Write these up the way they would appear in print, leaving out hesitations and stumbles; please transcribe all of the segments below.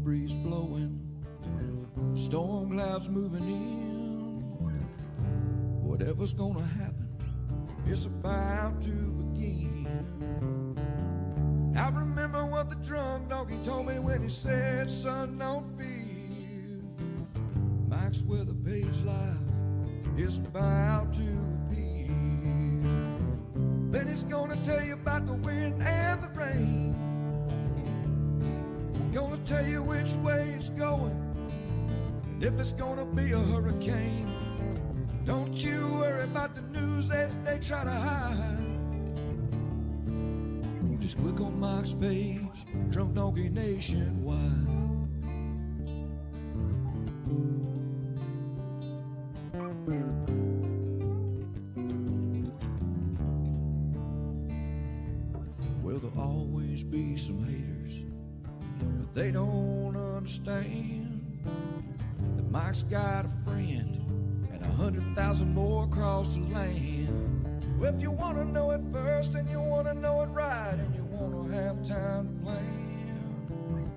breeze blowing, storm clouds moving in. Whatever's gonna happen, it's about to begin. I remember what the drunk donkey told me when he said, son, don't fear. Mike's where the page life is about to appear. Then he's gonna tell you about the wind and the rain. Gonna tell you which way it's going, and if it's gonna be a hurricane. Don't you worry about the news that they try to hide. Just click on Mike's page, Drunk Donkey Nationwide. Well, there'll always be some haters, but they don't understand that Mike's got a friend and 100,000 more across the land. Well, if you want to know it first and you want to know it right and you want to have time to plan,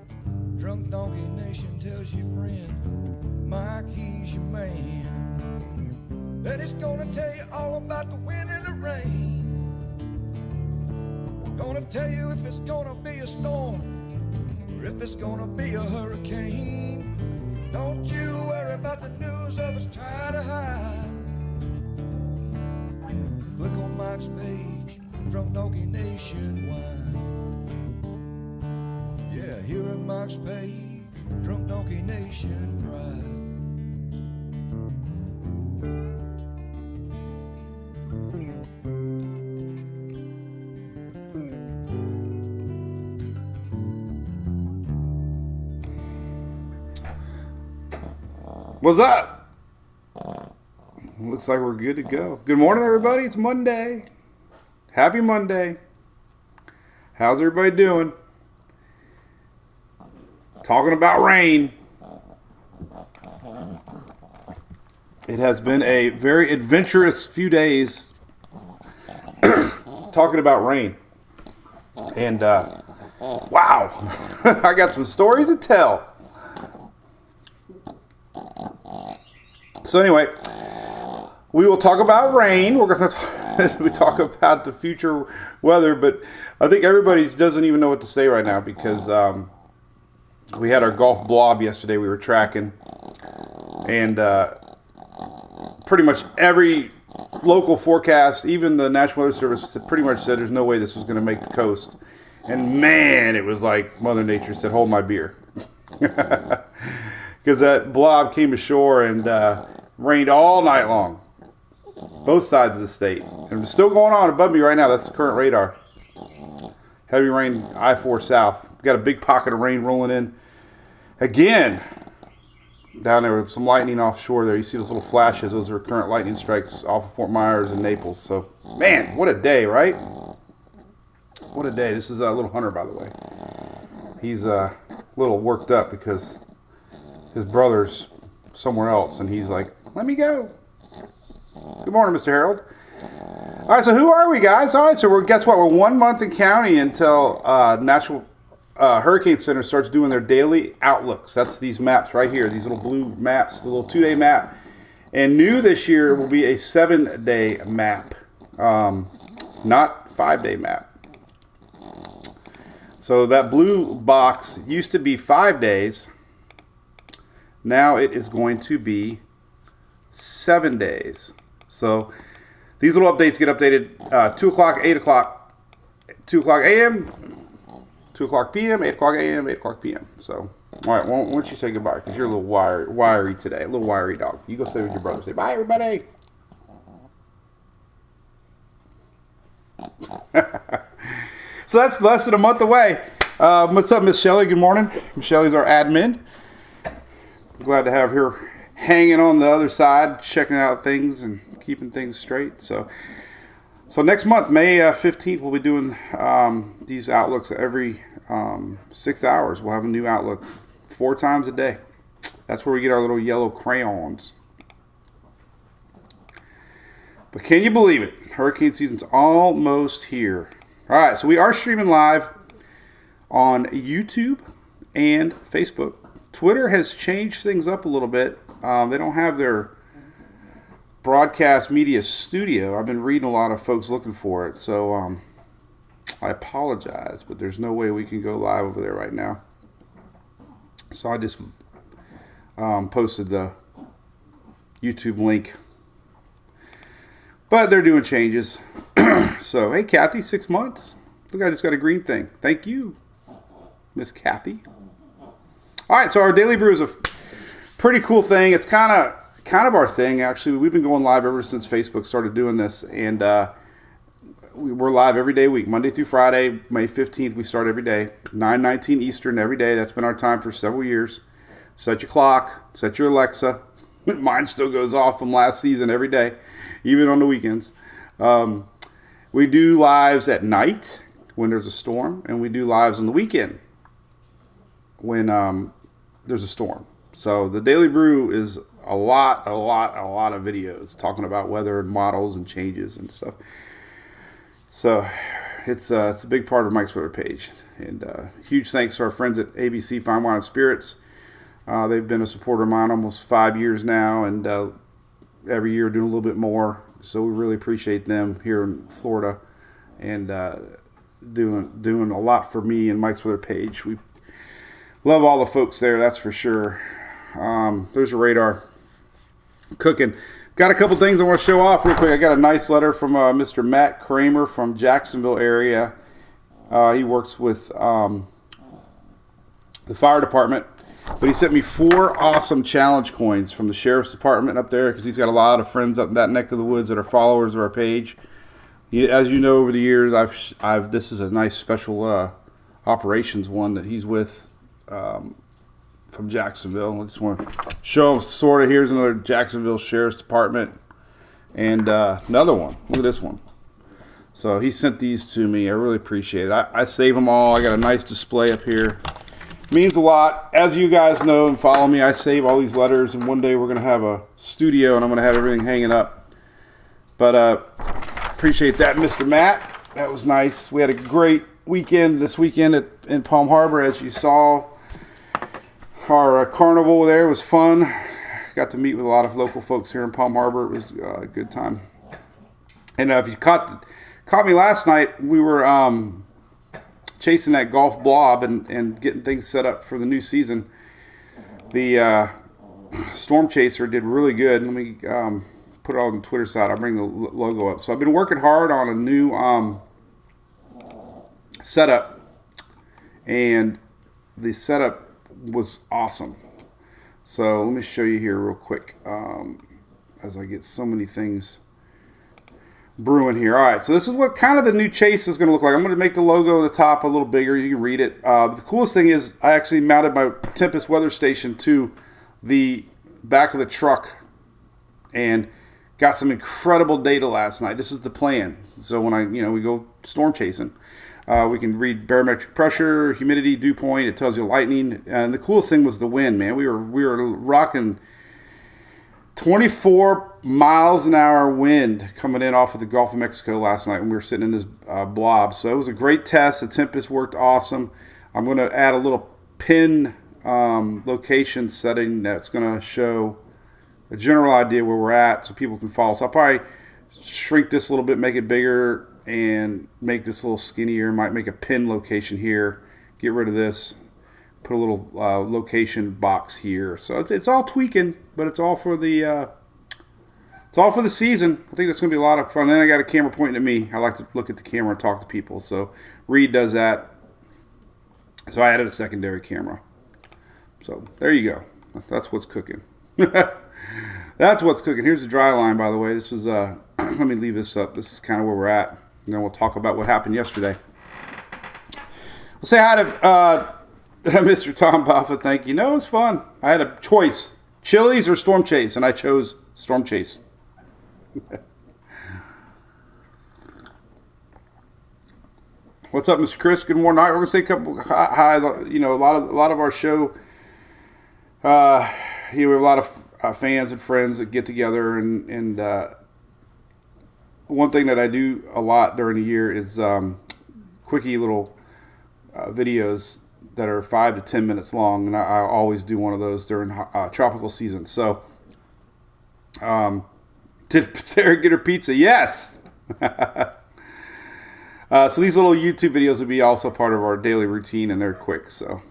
Drunk Donkey Nation tells your friend Mike, he's your man. Then he's gonna tell you all about the wind and the rain. Gonna tell you if it's gonna be a storm or if it's gonna be a hurricane. Don't you worry about the news others try to hide. Click on Mike's page, Drunk Donkey Nationwide. Yeah, here at Mike's page, Drunk Donkey Nation pride. What's up? Looks like we're good to go. Good morning, everybody. It's Monday. Happy Monday. How's everybody doing? Talking about rain. It has been a very adventurous few days talking about rain. And, wow. I got some stories to tell. So anyway, we will talk about rain. We're going to talk about the future weather, but I think everybody doesn't even know what to say right now because we had our golf blob yesterday. We were tracking, and pretty much every local forecast, even the National Weather Service, pretty much said there's no way this was going to make the coast. And man, it was like Mother Nature said, "Hold my beer," because that blob came ashore and rained all night long. Both sides of the state. And it's still going on above me right now. That's the current radar. Heavy rain, I-4 south. We've got a big pocket of rain rolling in. Again, down there with some lightning offshore there. You see those little flashes. Those are current lightning strikes off of Fort Myers and Naples. So, man, what a day, right? What a day. This is little Hunter, by the way. He's a little worked up because his brother's somewhere else. And he's like, let me go. Good morning, Mr. Harold. All right, so who are we, guys? All right, so guess what? We're 1 month in county until National Hurricane Center starts doing their daily outlooks. That's these maps right here, these little blue maps, the little 2-day map. And new this year will be a 7-day map, not 5-day map. So that blue box used to be 5 days. Now it is going to be 7 days. So these little updates get updated 2 o'clock, 8 o'clock, 2 o'clock a.m., 2 o'clock p.m., 8 o'clock a.m., 8 o'clock p.m. So, all right, why don't you say goodbye? Because you're a little wiry today, a little wiry dog. You go stay with your brother. Say bye, everybody. So that's less than a month away. What's up, Miss Shelley? Good morning. Miss Shelley's our admin. Glad to have her hanging on the other side, checking out things and keeping things straight. So next month, May 15th, we'll be doing these outlooks every 6 hours. We'll have a new outlook 4 times a day. That's where we get our little yellow crayons. But can you believe it? Hurricane season's almost here. All right, so we are streaming live on YouTube and Facebook. Twitter has changed things up a little bit. They don't have their broadcast media studio. I've been reading a lot of folks looking for it, so I apologize, but there's no way we can go live over there right now. So I just posted the YouTube link. But they're doing changes. So, hey, Kathy, 6 months. Look, I just got a green thing. Thank you, Miss Kathy. All right, so our Daily Brew is a pretty cool thing. It's kind of our thing, actually. We've been going live ever since Facebook started doing this, and we're live every day a week, Monday through Friday. May 15th, we start every day, 9:19 Eastern every day. That's been our time for several years. Set your clock, set your Alexa. Mine still goes off from last season every day, even on the weekends. We do lives at night when there's a storm, and we do lives on the weekend when there's a storm. So the Daily Brew is a lot of videos talking about weather and models and changes and stuff. So it's a big part of Mike's Twitter page. And huge thanks to our friends at ABC Fine Wine and Spirits. They've been a supporter of mine almost 5 years now, and every year doing a little bit more. So we really appreciate them here in Florida, and doing a lot for me and Mike's Twitter page. We love all the folks there, that's for sure. There's your radar. Cooking. Got a couple things I want to show off real quick. I got a nice letter from Mr. Matt Kramer from Jacksonville area. He works with the fire department. But he sent me 4 awesome challenge coins from the sheriff's department up there, because he's got a lot of friends up in that neck of the woods that are followers of our page. As you know, over the years, this is a nice special operations one that he's with from Jacksonville. I just want to show him sort of. Here's another Jacksonville Sheriff's Department, and another one. Look at this one. So he sent these to me. I really appreciate it. I save them all. I got a nice display up here. Means a lot. As you guys know and follow me, I save all these letters, and one day we're going to have a studio, and I'm going to have everything hanging up. But appreciate that, Mr. Matt. That was nice. We had a great weekend this weekend in Palm Harbor, as you saw. Our carnival there was fun. Got to meet with a lot of local folks here in Palm Harbor. It was a good time. And if you caught me last night, we were chasing that golf blob and getting things set up for the new season. The Storm Chaser did really good. Let me put it on the Twitter side. I'll bring the logo up. So I've been working hard on a new setup, and the setup was awesome. So let me show you here real quick as I get so many things brewing here. All right, so this is what kind of the new chase is going to look like. I'm going to make the logo on the top a little bigger. You can read it. The coolest thing is I actually mounted my Tempest weather station to the back of the truck and got some incredible data last night. This is the plan. So when we go storm chasing, we can read barometric pressure, humidity, dew point. It tells you lightning. And the coolest thing was the wind, man. We were rocking 24 miles an hour wind coming in off of the Gulf of Mexico last night when we were sitting in this blob. So it was a great test. The Tempest worked awesome. I'm going to add a little pin location setting that's going to show a general idea where we're at so people can follow. So I'll probably shrink this a little bit, make it bigger, and make this a little skinnier. Might make a pin location here. Get rid of this. Put a little location box here. So it's all tweaking, but it's all for the season. I think that's going to be a lot of fun. Then I got a camera pointing at me. I like to look at the camera and talk to people. So Reed does that. So I added a secondary camera. So there you go. That's what's cooking. That's what's cooking. Here's the dry line, by the way. This is let me leave this up. This is kind of where we're at. And then we'll talk about what happened yesterday. We'll say hi to Mr. Tom Buffa. Thank you. No, it was fun. I had a choice: Chili's or Storm Chase, and I chose Storm Chase. What's up, Mr. Chris? Good morning. All right, we're gonna say a couple highs. You know, a lot of our show. We have a lot of fans and friends that get together, and one thing that I do a lot during the year is quickie little videos that are 5 to 10 minutes long, and I always do one of those during tropical season. So, did Sarah get her pizza? Yes. So these little YouTube videos will be also part of our daily routine, and they're quick. So,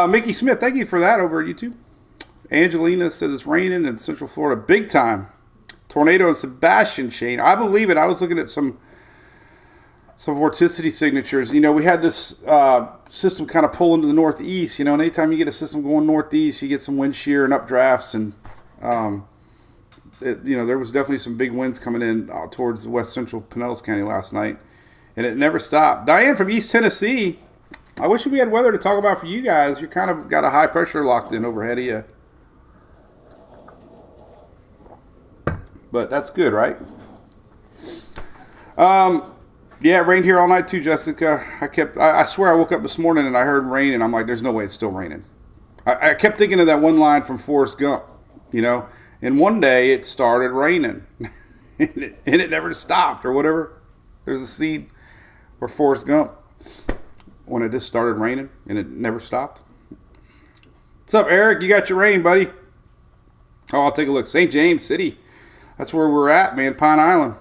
Mickey Smith, thank you for that over at YouTube. Angelina says it's raining in Central Florida big time. Tornado in Sebastian, Shane. I believe it. I was looking at some vorticity signatures. You know, we had this system kind of pull into the northeast. You know, and anytime you get a system going northeast, you get some wind shear and updrafts, and there was definitely some big winds coming in towards the west central Pinellas County last night, and it never stopped. Diane from East Tennessee, I wish we had weather to talk about for you guys. You kind of got a high pressure locked in overhead of you. But that's good, right? Yeah, it rained here all night too, Jessica. I swear I woke up this morning and I heard rain, and I'm like, there's no way it's still raining. I kept thinking of that one line from Forrest Gump, you know, and one day it started raining and it never stopped or whatever. There's a scene where Forrest Gump, when it just started raining and it never stopped. What's up, Eric? You got your rain, buddy? Oh, I'll take a look. St. James City. That's where we're at, man. Pine Island.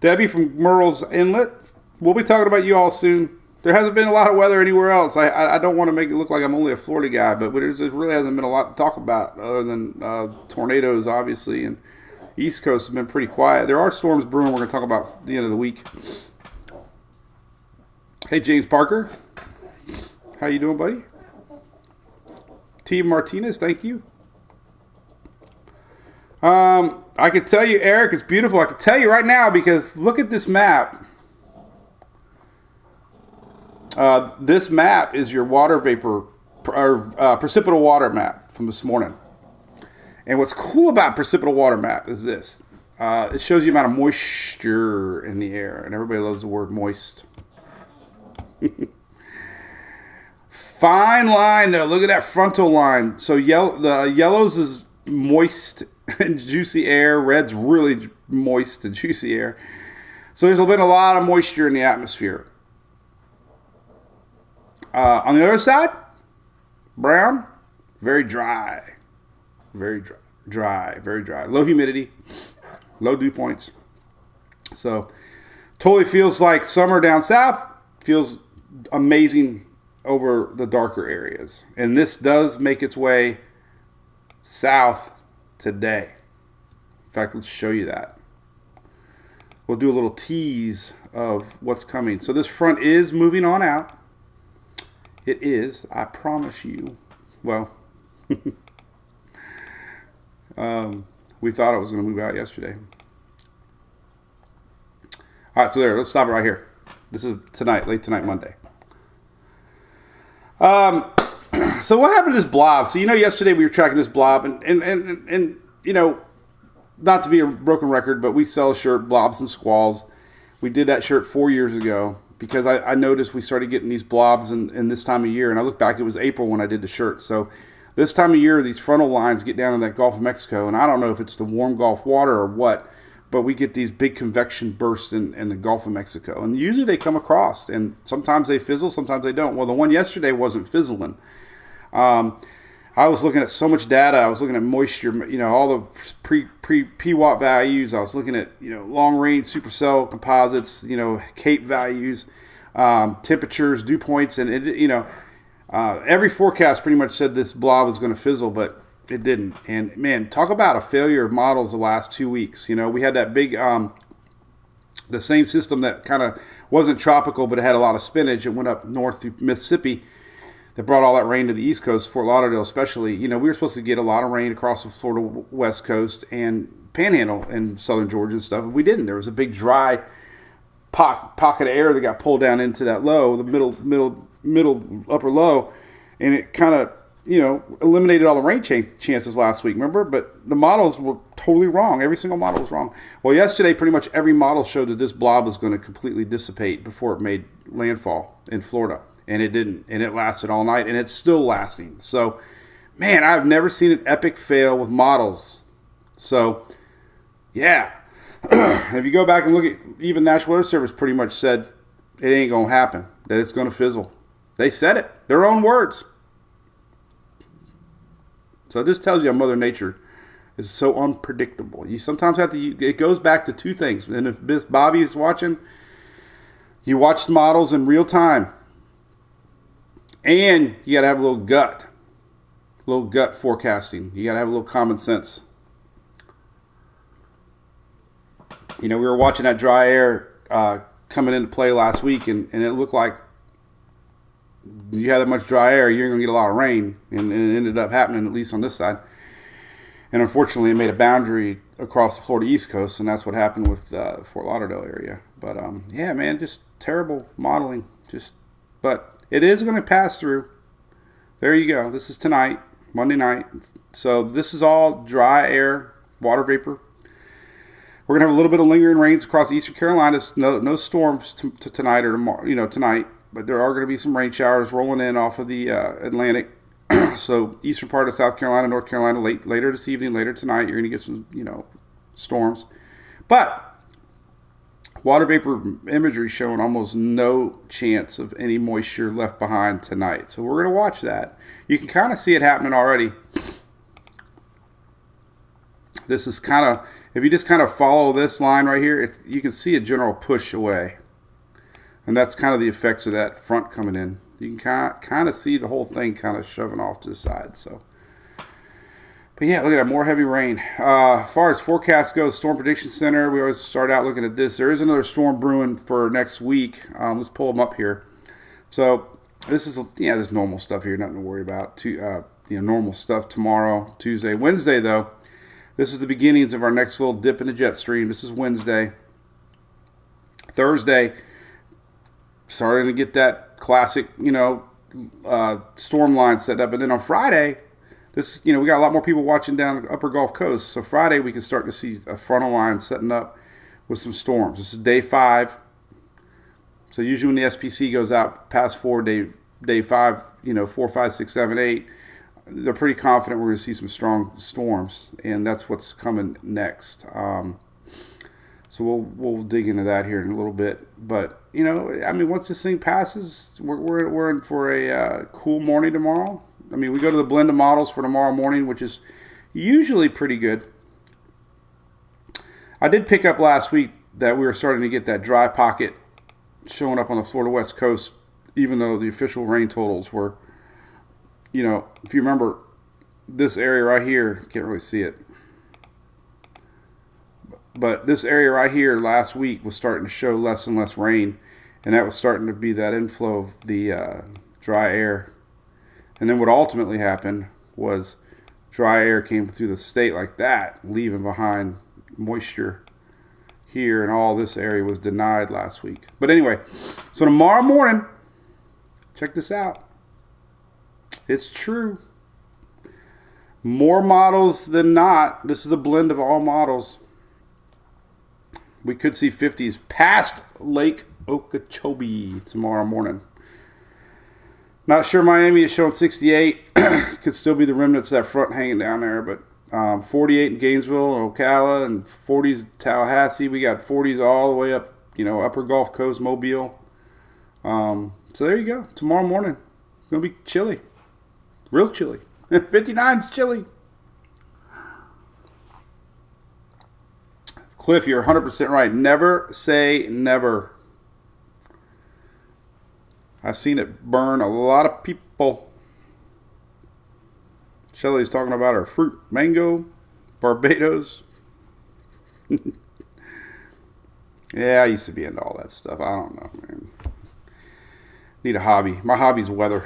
Debbie from Murrells Inlet. We'll be talking about you all soon. There hasn't been a lot of weather anywhere else. I don't want to make it look like I'm only a Florida guy, but there really hasn't been a lot to talk about other than tornadoes, obviously, and East Coast has been pretty quiet. There are storms brewing we're going to talk about at the end of the week. Hey, James Parker. How you doing, buddy? T. Martinez, thank you. I can tell you, Eric, it's beautiful. I can tell you right now because look at this map. This map is your water vapor, or precipitable water map from this morning. And what's cool about precipitable water map is this. It shows you the amount of moisture in the air. And everybody loves the word moist. Fine line, though. Look at that frontal line. So the yellows is moist and juicy air. Red's really moist and juicy air. So there's been a lot of moisture in the atmosphere. On the other side, brown, very dry. Very dry. Very dry. Low humidity, low dew points. So totally feels like summer down south. Feels amazing over the darker areas. And this does make its way south today. In fact, let's show you that. We'll do a little tease of what's coming. So this front is moving on out. It is, I promise you. Well, we thought it was going to move out yesterday. All right, so let's stop it right here. This is tonight, late tonight, Monday. So what happened to this blob? So, yesterday we were tracking this blob, and not to be a broken record, but we sell a shirt, Blobs and Squalls. We did that shirt 4 years ago because I noticed we started getting these blobs in this time of year, and I look back, it was April when I did the shirt. So this time of year, these frontal lines get down in that Gulf of Mexico, and I don't know if it's the warm Gulf water or what, but we get these big convection bursts in the Gulf of Mexico. And usually they come across, and sometimes they fizzle, sometimes they don't. Well, the one yesterday wasn't fizzling. I was looking at so much data. I was looking at moisture, all the pre-PWAT values. I was looking at, long-range supercell composites, CAPE values, temperatures, dew points, and every forecast pretty much said this blob was going to fizzle, but it didn't. And man, talk about a failure of models the last 2 weeks. We had that big, the same system that kind of wasn't tropical, but it had a lot of spinach. It went up north through Mississippi that brought all that rain to the East Coast, Fort Lauderdale especially. We were supposed to get a lot of rain across the Florida West Coast and Panhandle in southern Georgia and stuff. We didn't. There was a big dry pocket of air that got pulled down into that low, the middle upper low, and it kind of eliminated all the rain chances last week, remember? But the models were totally wrong. Every single model was wrong. Well, yesterday, pretty much every model showed that this blob was going to completely dissipate before it made landfall in Florida. And it didn't. And it lasted all night. And it's still lasting. So, man, I've never seen an epic fail with models. So, yeah. If you go back and look at, even National Weather Service pretty much said it ain't going to happen, that it's going to fizzle. They said it. Their own words. So this tells you how Mother Nature is so unpredictable. You sometimes have to, it goes back to two things. And if Miss Bobby is watching, you watch the models in real time. And you got to have a little gut forecasting. You got to have a little common sense. We were watching that dry air coming into play last week, and it looked like you have that much dry air, you're going to get a lot of rain, and it ended up happening, at least on this side. And unfortunately, it made a boundary across the Florida East Coast, and that's what happened with the Fort Lauderdale area. But yeah, man, just terrible modeling. But it is going to pass through. There you go. This is tonight, Monday night. So this is all dry air, water vapor. We're going to have a little bit of lingering rains across eastern Carolina. No storms tonight or tomorrow, tonight. But there are going to be some rain showers rolling in off of the Atlantic. So eastern part of South Carolina, North Carolina, later this evening, later tonight, you're going to get some, storms. But water vapor imagery showing almost no chance of any moisture left behind tonight. So we're going to watch that. You can kind of see it happening already. This is kind of, if you just kind of follow this line right here, you can see a general push away. And that's kind of the effects of that front coming in. You can kind of see the whole thing kind of shoving off to the side. So, but yeah, look at that, more heavy rain. As far as forecast goes, Storm Prediction Center, we always start out looking at this. There is another storm brewing for next week. Let's pull them up here. So this is, this normal stuff here, nothing to worry about. Normal stuff tomorrow, Tuesday. Wednesday, though, this is the beginnings of our next little dip in the jet stream. This is Wednesday. Thursday, starting to get that classic, storm line set up. And then on Friday, we got a lot more people watching down the upper Gulf Coast. So Friday, we can start to see a frontal line setting up with some storms. This is day 5. So usually when the SPC goes out past 4, day 5, 4, 5, 6, 7, 8, they're pretty confident we're going to see some strong storms. And that's what's coming next. So we'll dig into that here in a little bit. But, once this thing passes, we're in for a cool morning tomorrow. We go to the blend of models for tomorrow morning, which is usually pretty good. I did pick up last week that we were starting to get that dry pocket showing up on the Florida West Coast, even though the official rain totals were, if you remember this area right here, can't really see it. But this area right here last week was starting to show less and less rain, and that was starting to be that inflow of the dry air. And then what ultimately happened was dry air came through the state like that, leaving behind moisture here, and all this area was denied last week. But anyway, so tomorrow morning, check this out. It's true. More models than not. This is a blend of all models. We could see 50s past Lake Okeechobee tomorrow morning. Not sure Miami is showing 68. Could still be the remnants of that front hanging down there. But 48 in Gainesville, Ocala, and 40s in Tallahassee. We got 40s all the way up, upper Gulf Coast, Mobile. So there you go. Tomorrow morning, it's going to be chilly. Real chilly. 59's chilly. Cliff, you're 100% right. Never say never. I've seen it burn a lot of people. Shelly's talking about her fruit, mango, Barbados. Yeah, I used to be into all that stuff. I don't know, man. Need a hobby. My hobby's weather.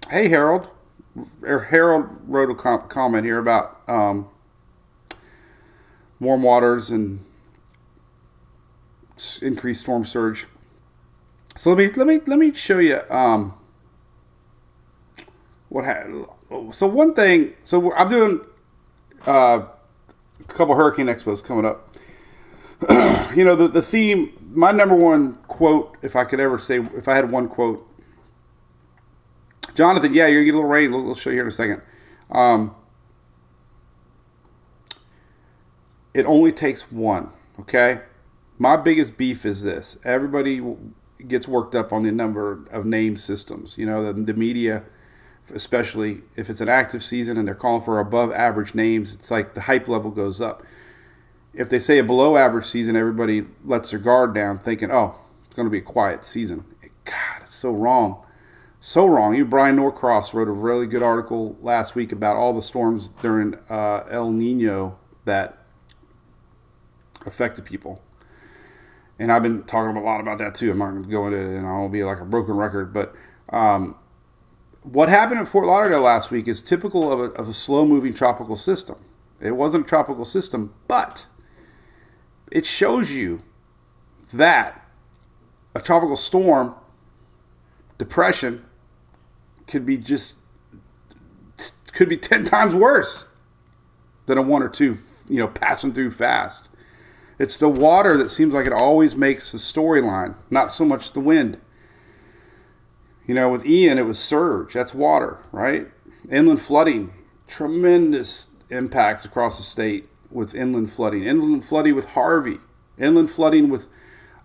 Hey, Harold. Harold wrote a comment here about warm waters and increased storm surge. So let me show you so one thing. So I'm doing a couple hurricane expos coming up. The theme. My number one quote, if I had one quote. Jonathan, yeah, you're going to get a little rain. We'll show you here in a second. It only takes one, okay? My biggest beef is this. Everybody gets worked up on the number of name systems. You know, the media, especially if it's an active season and they're calling for above average names, it's like the hype level goes up. If they say a below average season, everybody lets their guard down thinking, oh, it's going to be a quiet season. God, it's so wrong. So wrong. Even Brian Norcross wrote a really good article last week about all the storms during El Nino that affected people. And I've been talking a lot about that too. I'm not going to go into it and I'll be like a broken record. But what happened in Fort Lauderdale last week is typical of a slow-moving tropical system. It wasn't a tropical system, but it shows you that a tropical storm, depression, could be 10 times worse than a one or two, passing through fast. It's the water that seems like it always makes the storyline, not so much the wind. With Ian, it was surge. That's water, right? Inland flooding, tremendous impacts across the state with inland flooding. Inland flooding with Harvey. Inland flooding with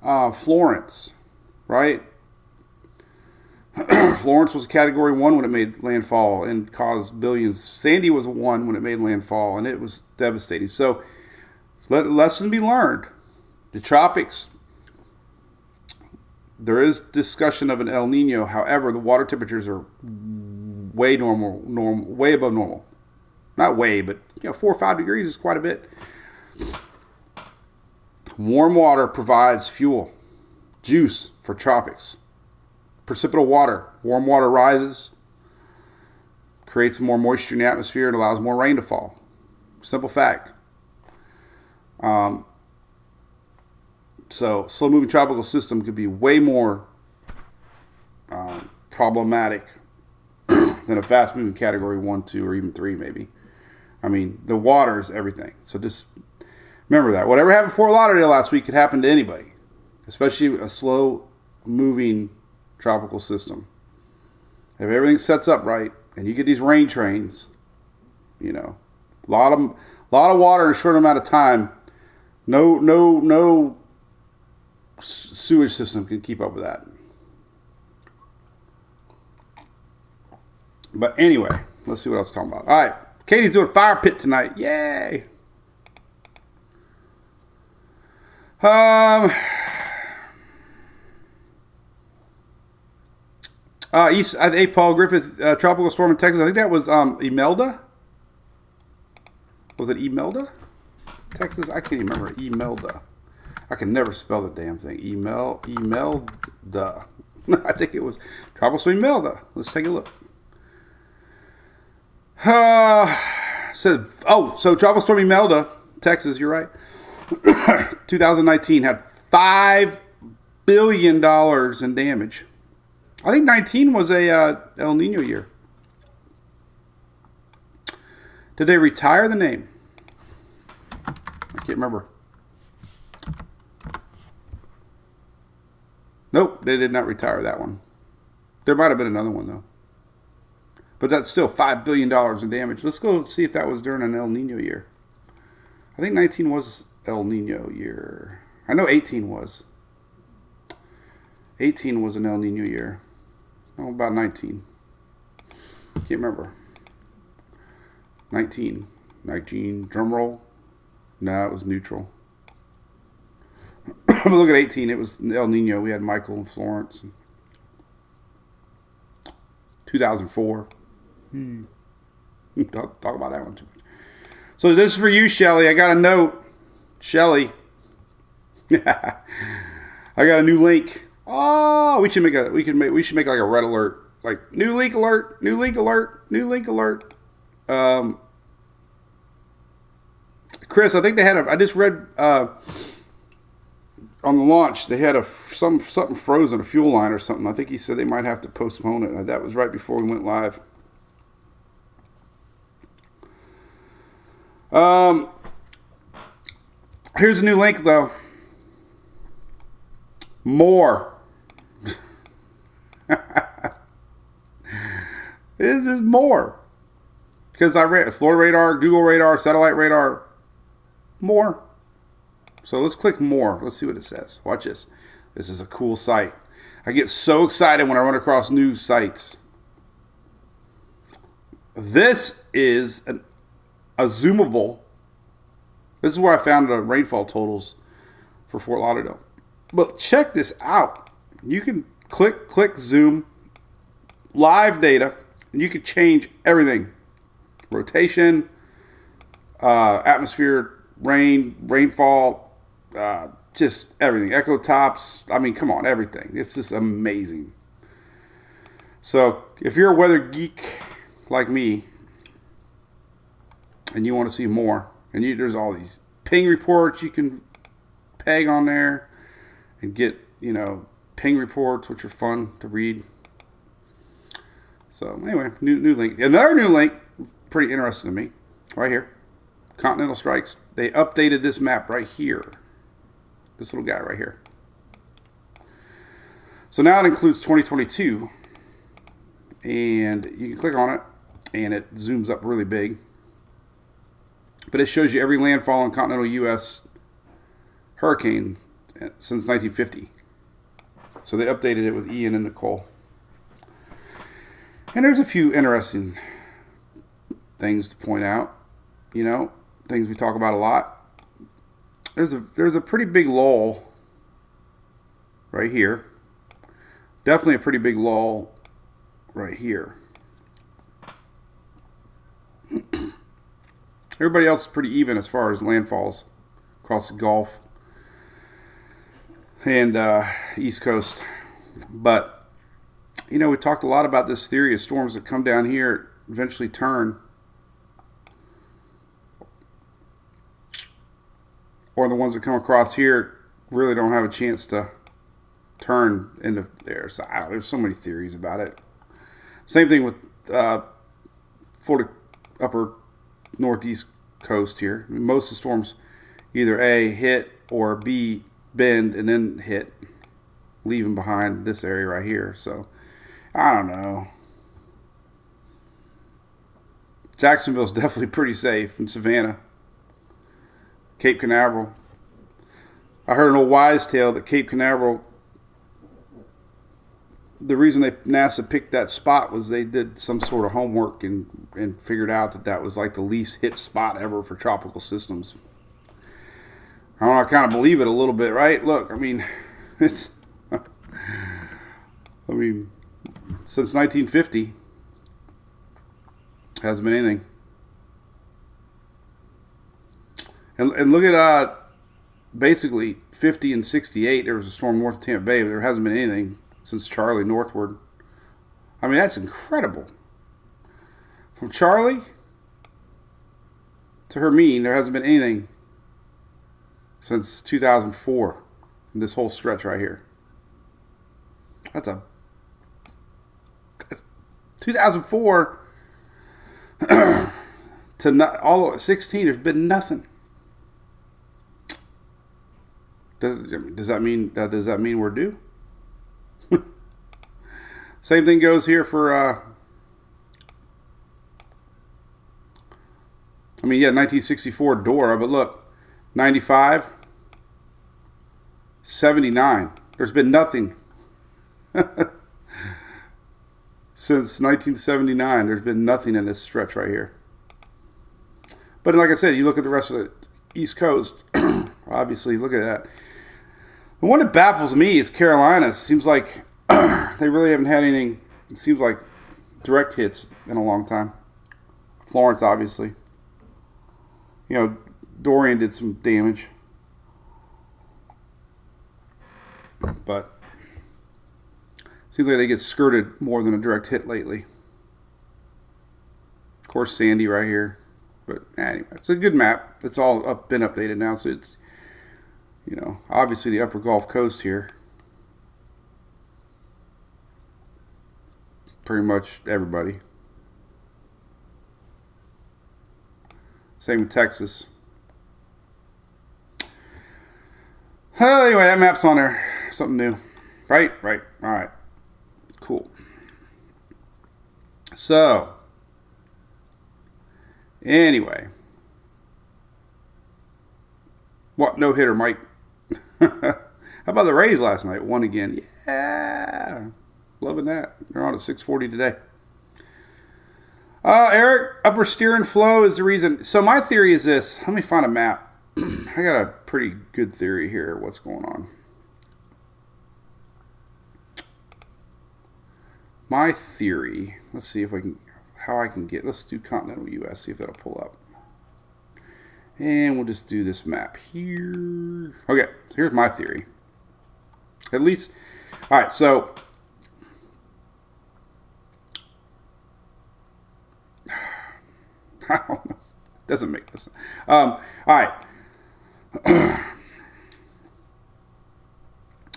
Florence, right? Florence was a Category 1 when it made landfall and caused billions. Sandy was a 1 when it made landfall, and it was devastating. So, lesson be learned. The tropics, there is discussion of an El Nino. However, the water temperatures are way above normal. Not way, but 4 or 5 degrees is quite a bit. Warm water provides fuel, juice for tropics. Precipitable water. Warm water rises, creates more moisture in the atmosphere, and allows more rain to fall. Simple fact. So, slow-moving tropical system could be way more problematic than a fast-moving Category 1, 2, or even 3, maybe. I mean, the water is everything. So just remember that. Whatever happened in Fort Lauderdale last week could happen to anybody, especially a slow-moving tropical system. If everything sets up right and you get these rain trains, a lot of water in a short amount of time, no sewage system can keep up with that. But anyway, let's see what else I'm talking about. All right, Katie's doing fire pit tonight. Yay! East, Paul Griffith, tropical storm in Texas. I think that was Imelda. Was it Imelda? Texas? I can't even remember. Imelda. I can never spell the damn thing. Imelda. I think it was tropical storm Imelda. Let's take a look. So tropical storm Imelda, Texas. You're right. 2019 had $5 billion in damage. I think 19 was a El Nino year. Did they retire the name? I can't remember. Nope, they did not retire that one. There might have been another one, though. But that's still $5 billion in damage. Let's go see if that was during an El Nino year. I think 19 was El Nino year. I know 18 was. 18 was an El Nino year. Oh, about 19. Can't remember. 19. Drum roll. No, it was neutral. But look at 18. It was El Nino. We had Michael and Florence. 2004. Don't talk about that one too much. So this is for you, Shelly. I got a note. Shelly. I got a new link. Oh, we should make like a red alert, like new link alert. Chris, I think they had I just read on the launch they had something frozen, a fuel line or something. I think he said they might have to postpone it. That was right before we went live. Here's a new link though. More. This is more. Because I read Florida radar, Google radar, satellite radar, more. So let's click more. Let's see what it says. Watch this. This is a cool site. I get so excited when I run across new sites. This is a zoomable. This is where I found the rainfall totals for Fort Lauderdale. But check this out. You can click, zoom, live data, and you can change everything. Rotation, atmosphere, rainfall, just everything. Echo tops. I mean, come on, everything. It's just amazing. So if you're a weather geek like me and you want to see more, and there's all these ping reports you can peg on there and get, ping reports, which are fun to read. So anyway, new link. Another new link, pretty interesting to me, right here. Continental strikes. They updated this map right here. This little guy right here. So now it includes 2022, and you can click on it, and it zooms up really big. But it shows you every landfall in continental U.S. hurricane since 1950. So they updated it with Ian and Nicole. And there's a few interesting things to point out. Things we talk about a lot. There's a pretty big lull right here. Definitely a pretty big lull right here. Everybody else is pretty even as far as landfalls across the Gulf and East Coast. But, we talked a lot about this theory of storms that come down here eventually turn. Or the ones that come across here really don't have a chance to turn into there. So there's so many theories about it. Same thing with Florida upper northeast coast here. Most of the storms either A, hit, or B, bend and then hit, leaving behind this area right here. So I don't know. Jacksonville's definitely pretty safe, and Savannah. Cape Canaveral. I heard an old wise tale that Cape Canaveral, the reason NASA picked that spot was they did some sort of homework and figured out that was like the least hit spot ever for tropical systems. I don't know, I kind of believe it a little bit, right? Look, it's, since 1950, hasn't been anything. And look at, basically, 50 and 68, there was a storm north of Tampa Bay, but there hasn't been anything since Charlie northward. That's incredible. From Charlie to Hermine, there hasn't been anything since 2004 in this whole stretch right here. That's 2004 to all of 16, there's been nothing. Does that mean we're due? Same thing goes here for 1964 Dora, but look, 95, 79. There's been nothing since 1979. There's been nothing in this stretch right here. But like I said, you look at the rest of the East Coast, obviously, look at that. The one that baffles me is Carolina. It seems like they really haven't had anything, it seems like, direct hits in a long time. Florence, obviously. Dorian did some damage. But it seems like they get skirted more than a direct hit lately. Of course, Sandy right here. But anyway, it's a good map. It's all been updated now, so it's, obviously the upper Gulf Coast here. Pretty much everybody. Same with Texas. Anyway, that map's on there. Something new. Right. All right. Cool. So, anyway. What? No hitter, Mike. How about the Rays last night? Won again. Yeah. Loving that. They're on at 640 today. Eric, upper steering flow is the reason. So my theory is this. Let me find a map. I got a pretty good theory here. What's going on? My theory. Let's see if I can. How I can get. Let's do continental U.S. See if that'll pull up. And we'll just do this map here. Okay. So here's my theory. At least. All right. So. I don't know. Doesn't make this. All right.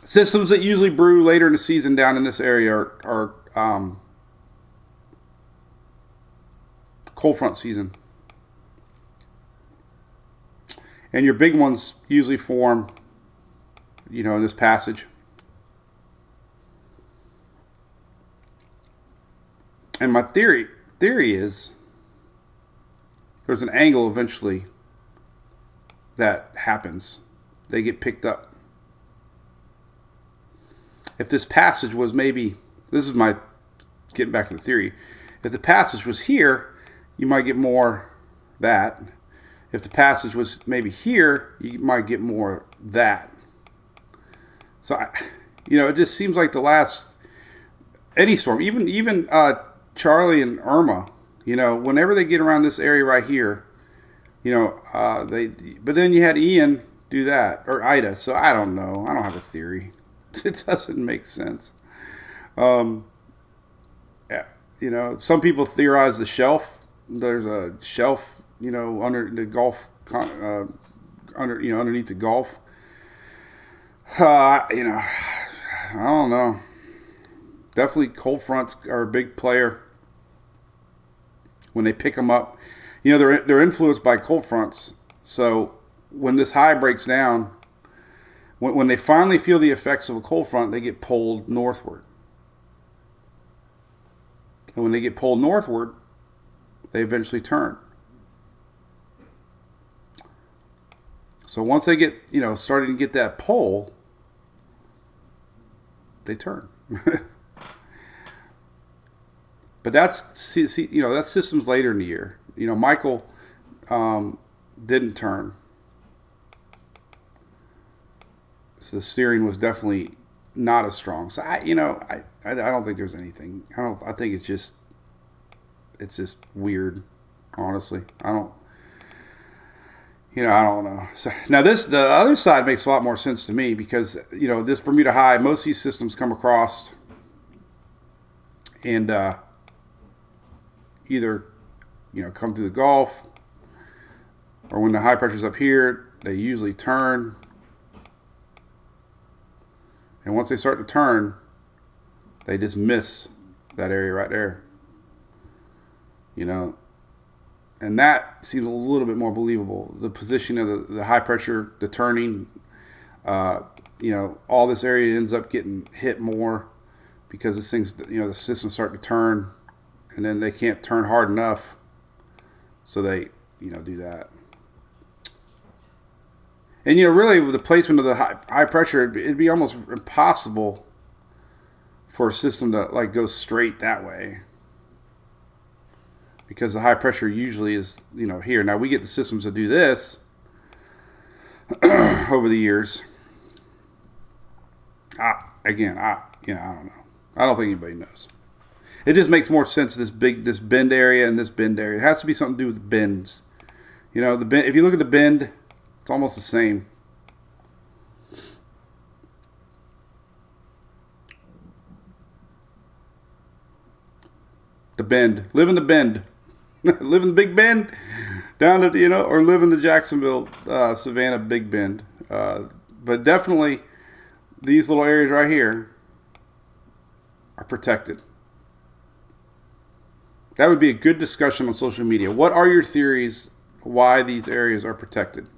Systems that usually brew later in the season down in this area are cold front season. And your big ones usually form, in this passage. And my theory is there's an angle eventually that happens. They get picked up. If this passage was maybe, this is my, getting back to the theory, if the passage was here, you might get more that. If the passage was maybe here, you might get more that. So, it just seems like the last, any storm, even Charlie and Irma, whenever they get around this area right here, but then you had Ian do that, or Ida, so I don't know. I don't have a theory. It doesn't make sense. Some people theorize the shelf. There's a shelf, under the Gulf, underneath the Gulf. I don't know. Definitely cold fronts are a big player. When they pick them up, they're influenced by cold fronts. So when this high breaks down, when they finally feel the effects of a cold front, they get pulled northward. And when they get pulled northward, they eventually turn. So once they get, starting to get that pull, they turn. But that's systems later in the year. Michael didn't turn. So the steering was definitely not as strong. So I don't think there's anything. I think it's just weird. Honestly, I don't know. So now the other side makes a lot more sense to me because this Bermuda High, most of these systems come across and either come through the Gulf, or when the high pressure's up here, they usually turn. And once they start to turn, they just miss that area right there. And that seems a little bit more believable. The position of the high pressure, the turning, all this area ends up getting hit more because this thing's, the systems start to turn, and then they can't turn hard enough, so they, do that. And really, with the placement of the high pressure, it'd be almost impossible for a system to go straight that way, because the high pressure usually is here. Now we get the systems that do this over the years. I don't know. I don't think anybody knows. It just makes more sense, this bend area and this bend area. It has to be something to do with the bends. The bend. If you look at the bend, it's almost the same. The bend. Live in the bend. Live in the Big Bend. Down at, or live in the Jacksonville, Savannah Big Bend. But definitely, these little areas right here are protected. That would be a good discussion on social media. What are your theories why these areas are protected?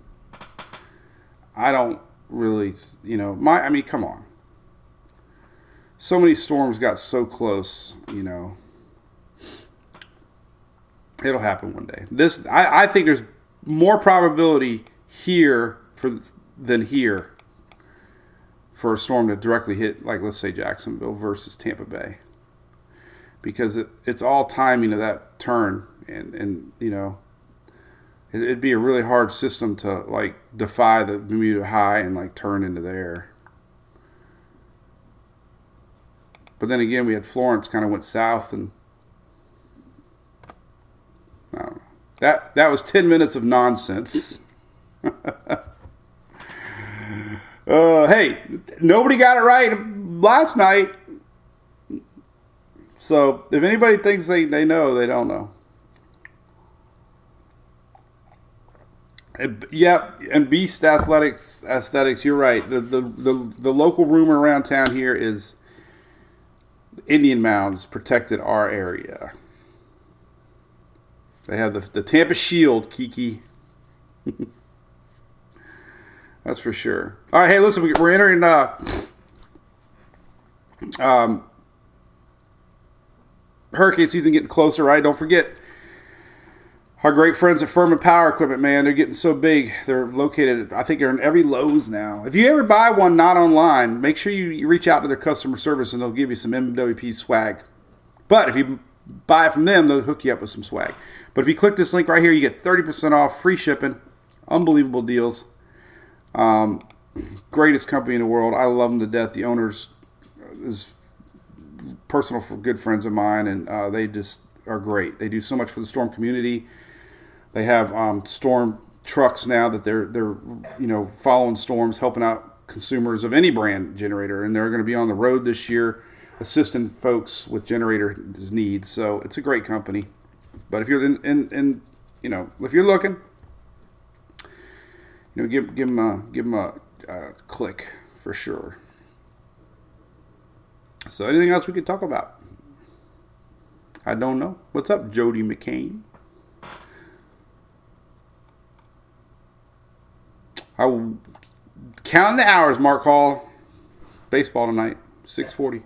I don't really, come on. So many storms got so close, It'll happen one day. I think there's more probability here than here for a storm to directly hit, like let's say Jacksonville versus Tampa Bay, because it's all timing of that turn, and you know, it'd be a really hard system to like defy the Bermuda high and like turn into there. But then again, we had Florence kind of went south, and I don't know. That was 10 minutes of nonsense. Hey, nobody got it right last night. So if anybody thinks they know, they don't know. Yep, and Beast Aesthetics, you're right. The local rumor around town here is Indian Mounds protected our area. They have the Tampa Shield, Kiki. That's for sure. All right, hey, listen, we're entering hurricane season getting closer, right? Don't forget our great friends at Furman Power Equipment, man. They're getting so big. They're located, I think they're in every Lowe's now. If you ever buy one not online, make sure you reach out to their customer service and they'll give you some MWP swag. But if you buy it from them, they'll hook you up with some swag. But if you click this link right here, you get 30% off, free shipping, unbelievable deals. Greatest company in the world. I love them to death. The owners is personal for good friends of mine, and they just are great. They do so much for the storm community. They have storm trucks now that they're following storms, helping out consumers of any brand generator, and they're going to be on the road this year assisting folks with generator needs. So it's a great company. But if you're in if you're looking, give them a click for sure. So anything else we could talk about? I don't know. What's up, Jody McCain? I'm counting the hours, Mark Hall. Baseball tonight, 6:40.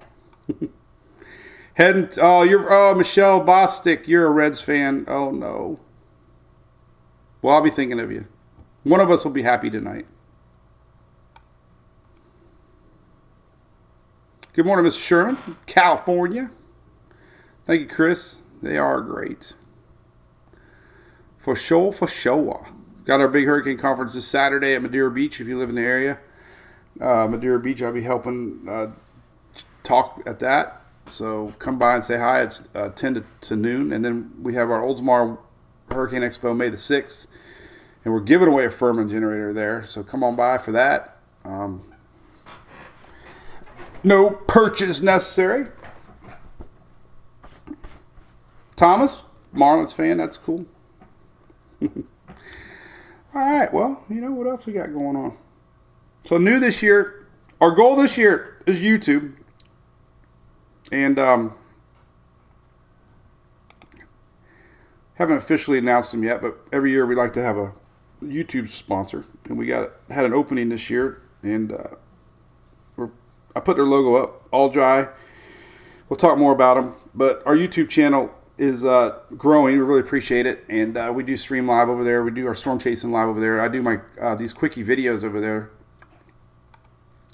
Heading. Michelle Bostic. You're a Reds fan. Oh no. Well, I'll be thinking of you. One of us will be happy tonight. Good morning, Mr. Sherman from California. Thank you, Chris. They are great. For sure. Got our big hurricane conference this Saturday at Madeira Beach if you live in the area. Madeira Beach, I'll be helping talk at that. So come by and say hi. It's 10 to noon. And then we have our Oldsmar Hurricane Expo May the 6th. And we're giving away a Furman generator there. So come on by for that. No purchase necessary. Thomas, Marlins fan. That's cool. All right. Well, what else we got going on? So new this year, our goal this year is YouTube. And haven't officially announced them yet, but every year we like to have a YouTube sponsor, and we had an opening this year, and I put their logo up, All Dry. We'll talk more about them, but our YouTube channel is growing. We really appreciate it, and we do stream live over there. We do our storm chasing live over there. I do my these quickie videos over there.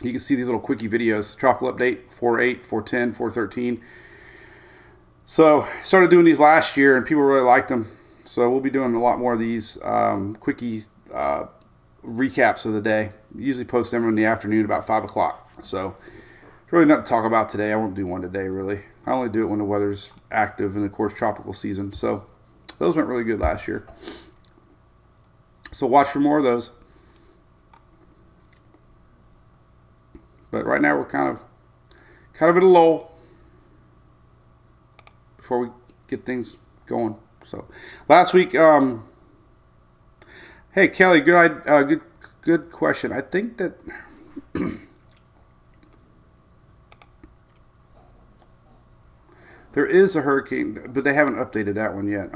You can see these little quickie videos. Tropical update 4.8, 4.10, 4.13. So started doing these last year, and people really liked them. So we'll be doing a lot more of these quickie recaps of the day. Usually post them in the afternoon about 5 o'clock. So really nothing to talk about today. I won't do one today, really. I only do it when the weather's active and, of course, tropical season. So those went really good last year. So watch for more of those. But right now we're kind of at a lull before we get things going. So last week, hey Kelly, good question. I think that there is a hurricane, but they haven't updated that one yet.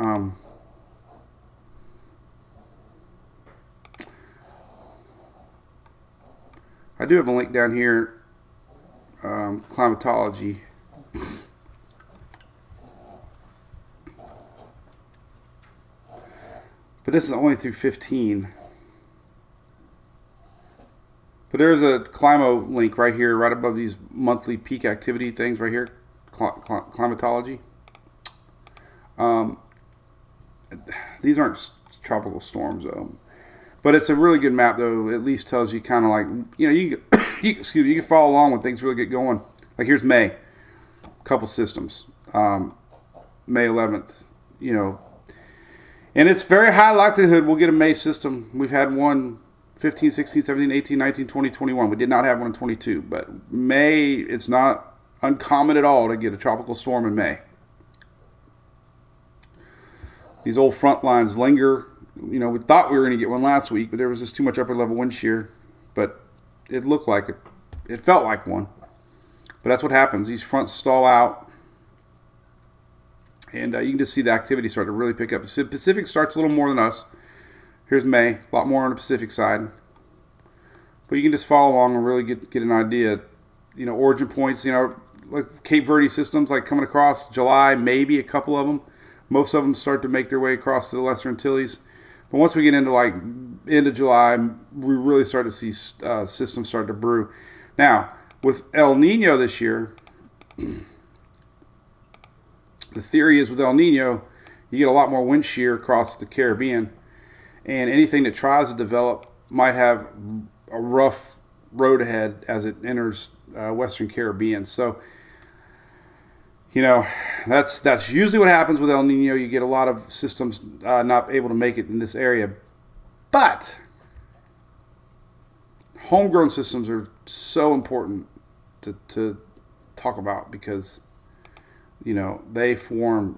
I do have a link down here, climatology. But this is only through 15. But there's a Climo link right here, right above these monthly peak activity things right here, climatology. These aren't tropical storms though, but it's a really good map though. It at least tells you kind of like, you can follow along when things really get going. Like here's May, a couple systems, May 11th, and it's very high likelihood we'll get a May system. We've had one 15, 16, 17, 18, 19, 20, 21. We did not have one in 22, but May, it's not uncommon at all to get a tropical storm in May. These old front lines linger. We thought we were going to get one last week, but there was just too much upper level wind shear. But it looked like it. It felt like one. But that's what happens. These fronts stall out. And you can just see the activity start to really pick up. The Pacific starts a little more than us. Here's May, a lot more on the Pacific side. But you can just follow along and really get an idea. Origin points, like Cape Verde systems, like coming across July, maybe a couple of them. Most of them start to make their way across to the Lesser Antilles. But once we get into like end of July, we really start to see systems start to brew. Now, with El Nino this year, the theory is with El Nino, you get a lot more wind shear across the Caribbean. And anything that tries to develop might have a rough road ahead as it enters Western Caribbean. So, that's usually what happens with El Nino. You get a lot of systems not able to make it in this area. But homegrown systems are so important to talk about because, they form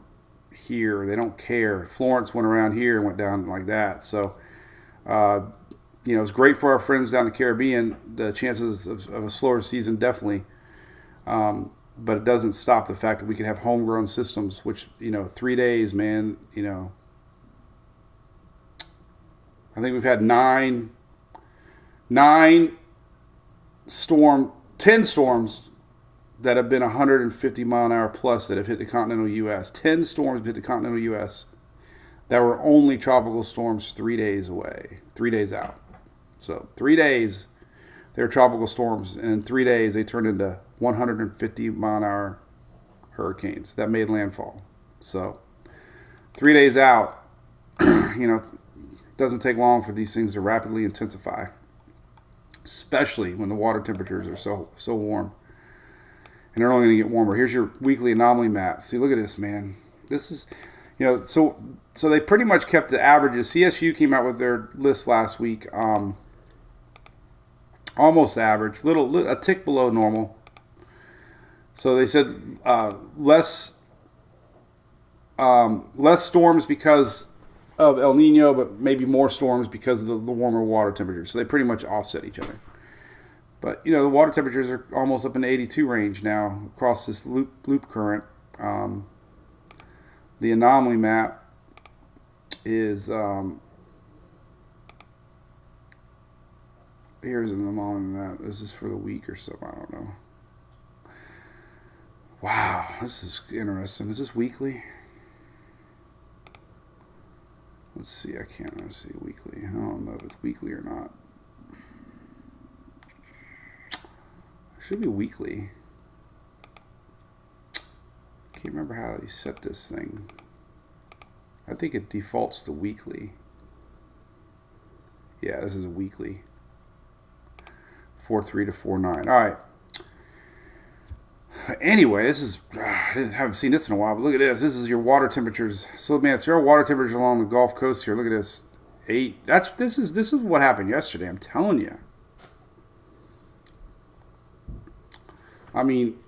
here. They don't care. Florence went around here and went down like that. So, it's great for our friends down in the Caribbean. The chances of a slower season definitely. But it doesn't stop the fact that we can have homegrown systems, which, 3 days, man, I think we've had 10 storms that have been 150 mile an hour plus that have hit the continental U.S. 10 storms have hit the continental U.S. that were only tropical storms 3 days away, 3 days out. So 3 days, they were tropical storms, and in 3 days they turned into 150 mile an hour hurricanes that made landfall. So 3 days out, doesn't take long for these things to rapidly intensify, especially when the water temperatures are so warm. And they're only going to get warmer. Here's your weekly anomaly map. See, look at this, man. This is, so they pretty much kept the averages. CSU came out with their list last week, almost average, a tick below normal. So they said less storms because of El Nino, but maybe more storms because of the warmer water temperatures. So they pretty much offset each other. But, the water temperatures are almost up in the 82 range now across this loop current. The anomaly map is, here's an anomaly map. This is for the week or something. I don't know. Wow, this is interesting. Is this weekly? Let's see. I can't really see weekly. I don't know if it's weekly or not. Should be weekly. Can't remember how you set this thing. I think it defaults to weekly. Yeah, this is a weekly. 4.3 to 4.9. All right. Anyway, this is I haven't seen this in a while, but look at this. This is your water temperatures. So man, it's your water temperatures along the Gulf Coast here. Look at this. 8. This is what happened yesterday. I'm telling you. I mean,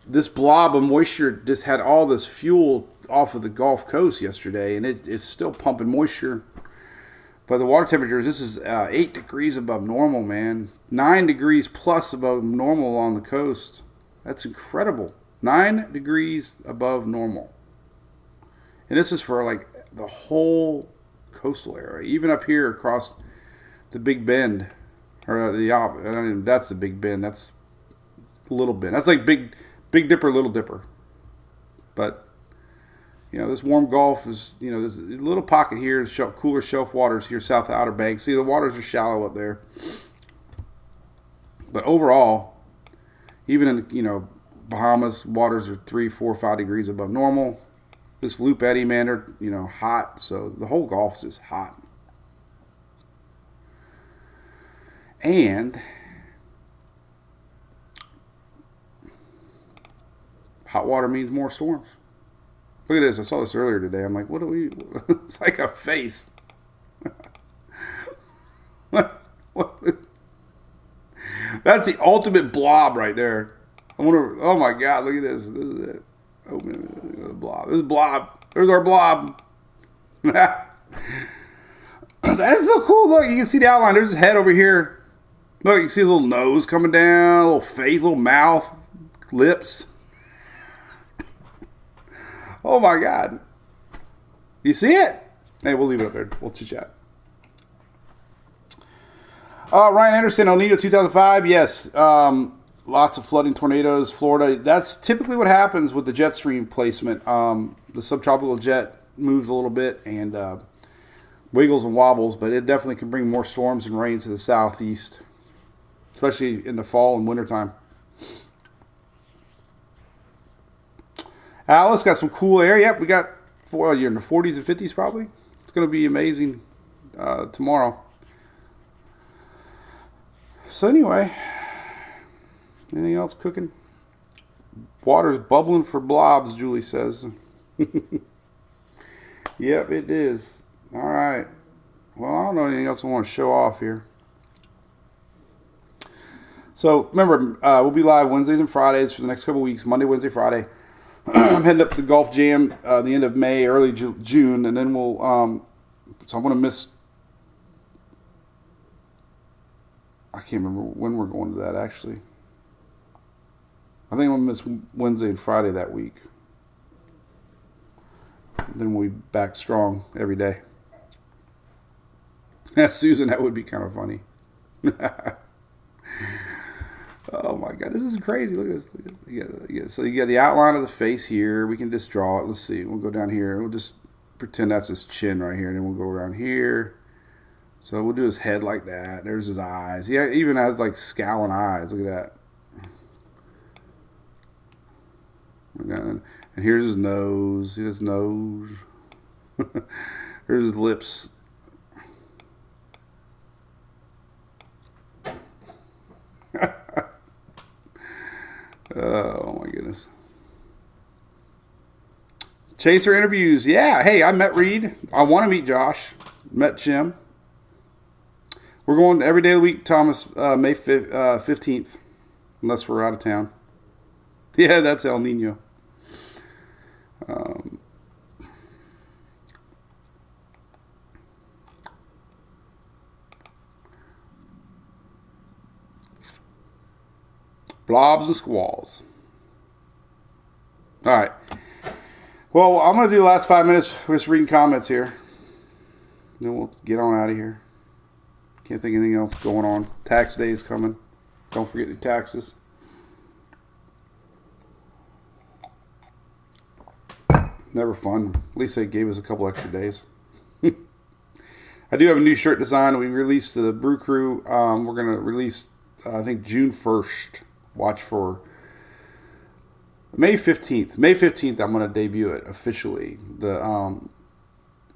this blob of moisture just had all this fuel off of the Gulf Coast yesterday, and it's still pumping moisture. But the water temperatures, this is 8 degrees above normal, man. 9 degrees plus above normal along the coast. That's incredible. 9 degrees above normal. And this is for like the whole coastal area, even up here across the Big Bend, or that's the Big Bend. That's Little Bend. That's like Big Dipper, Little Dipper. But this warm Gulf is there's a little pocket here, cooler shelf waters here south of Outer Banks. See, the waters are shallow up there. But overall, even in, Bahamas, waters are 3, 4, 5 degrees above normal. This loop eddy, man, they're, hot. So the whole Gulf's just hot. And hot water means more storms. Look at this. I saw this earlier today. I'm like, what do we... It's like a face. What is... That's the ultimate blob right there. I wonder... Oh, my God. Look at this. This is it. Oh, man. Look at the blob. This is blob. There's our blob. That's so cool. Look, you can see the outline. There's his head over here. Look, you can see a little nose coming down, a little face, little mouth, lips. Oh, my God. You see it? Hey, we'll leave it up there. We'll chit-chat. Ryan Anderson, El Nino 2005. Yes. Lots of flooding, tornadoes, Florida. That's typically what happens with the jet stream placement. The subtropical jet moves a little bit and wiggles and wobbles, but it definitely can bring more storms and rain to the southeast, especially in the fall and wintertime. Alice got some cool air. Yep, we got you're in the 40s and 50s probably. It's going to be amazing tomorrow. So anyway, anything else cooking? Water's bubbling for blobs, Julie says. Yep, it is. All right. Well, I don't know anything else I want to show off here. So remember, we'll be live Wednesdays and Fridays for the next couple weeks. Monday, Wednesday, Friday. I'm heading up to the Golf Jam the end of May, early June, and then we'll. So I'm going to miss. I can't remember when we're going to that actually. I think I'm going to miss Wednesday and Friday that week. Then we'll be back strong every day. Susan, that would be kind of funny. Oh my God, this is crazy. Look at this. So you got the outline of the face here. We can just draw it. Let's see. We'll go down here. We'll just pretend that's his chin right here. And then we'll go around here. So we'll do his head like that. There's his eyes. He even has like scowling eyes. Look at that. And here's his nose. See his nose? Here's his lips. Oh my goodness. Chaser interviews. Yeah. Hey, I met Reed. I want to meet Josh. Met Jim. We're going every day of the week, Thomas, May 15th. Unless we're out of town. Yeah, that's El Nino. Blobs and squalls. All right. Well, I'm going to do the last 5 minutes just reading comments here. Then we'll get on out of here. Can't think of anything else going on. Tax day is coming. Don't forget your taxes. Never fun. At least they gave us a couple extra days. I do have a new shirt design we released to the Brew Crew. We're going to release, I think, June 1st. Watch for May 15th. May 15th, I'm going to debut it officially. The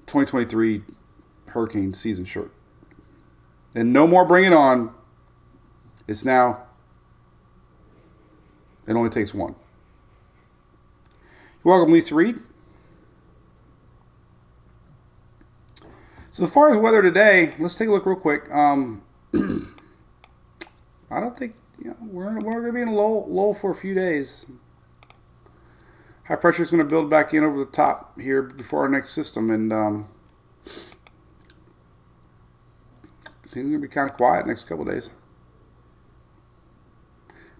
2023 Hurricane season shirt. And no more Bring It On. It's now. It only takes one. You're welcome, Lisa Reed. So as far as weather today, let's take a look real quick. I don't think we're going to be in a low for a few days. High pressure is going to build back in over the top here before our next system, and I think we're going to be kind of quiet next couple of days.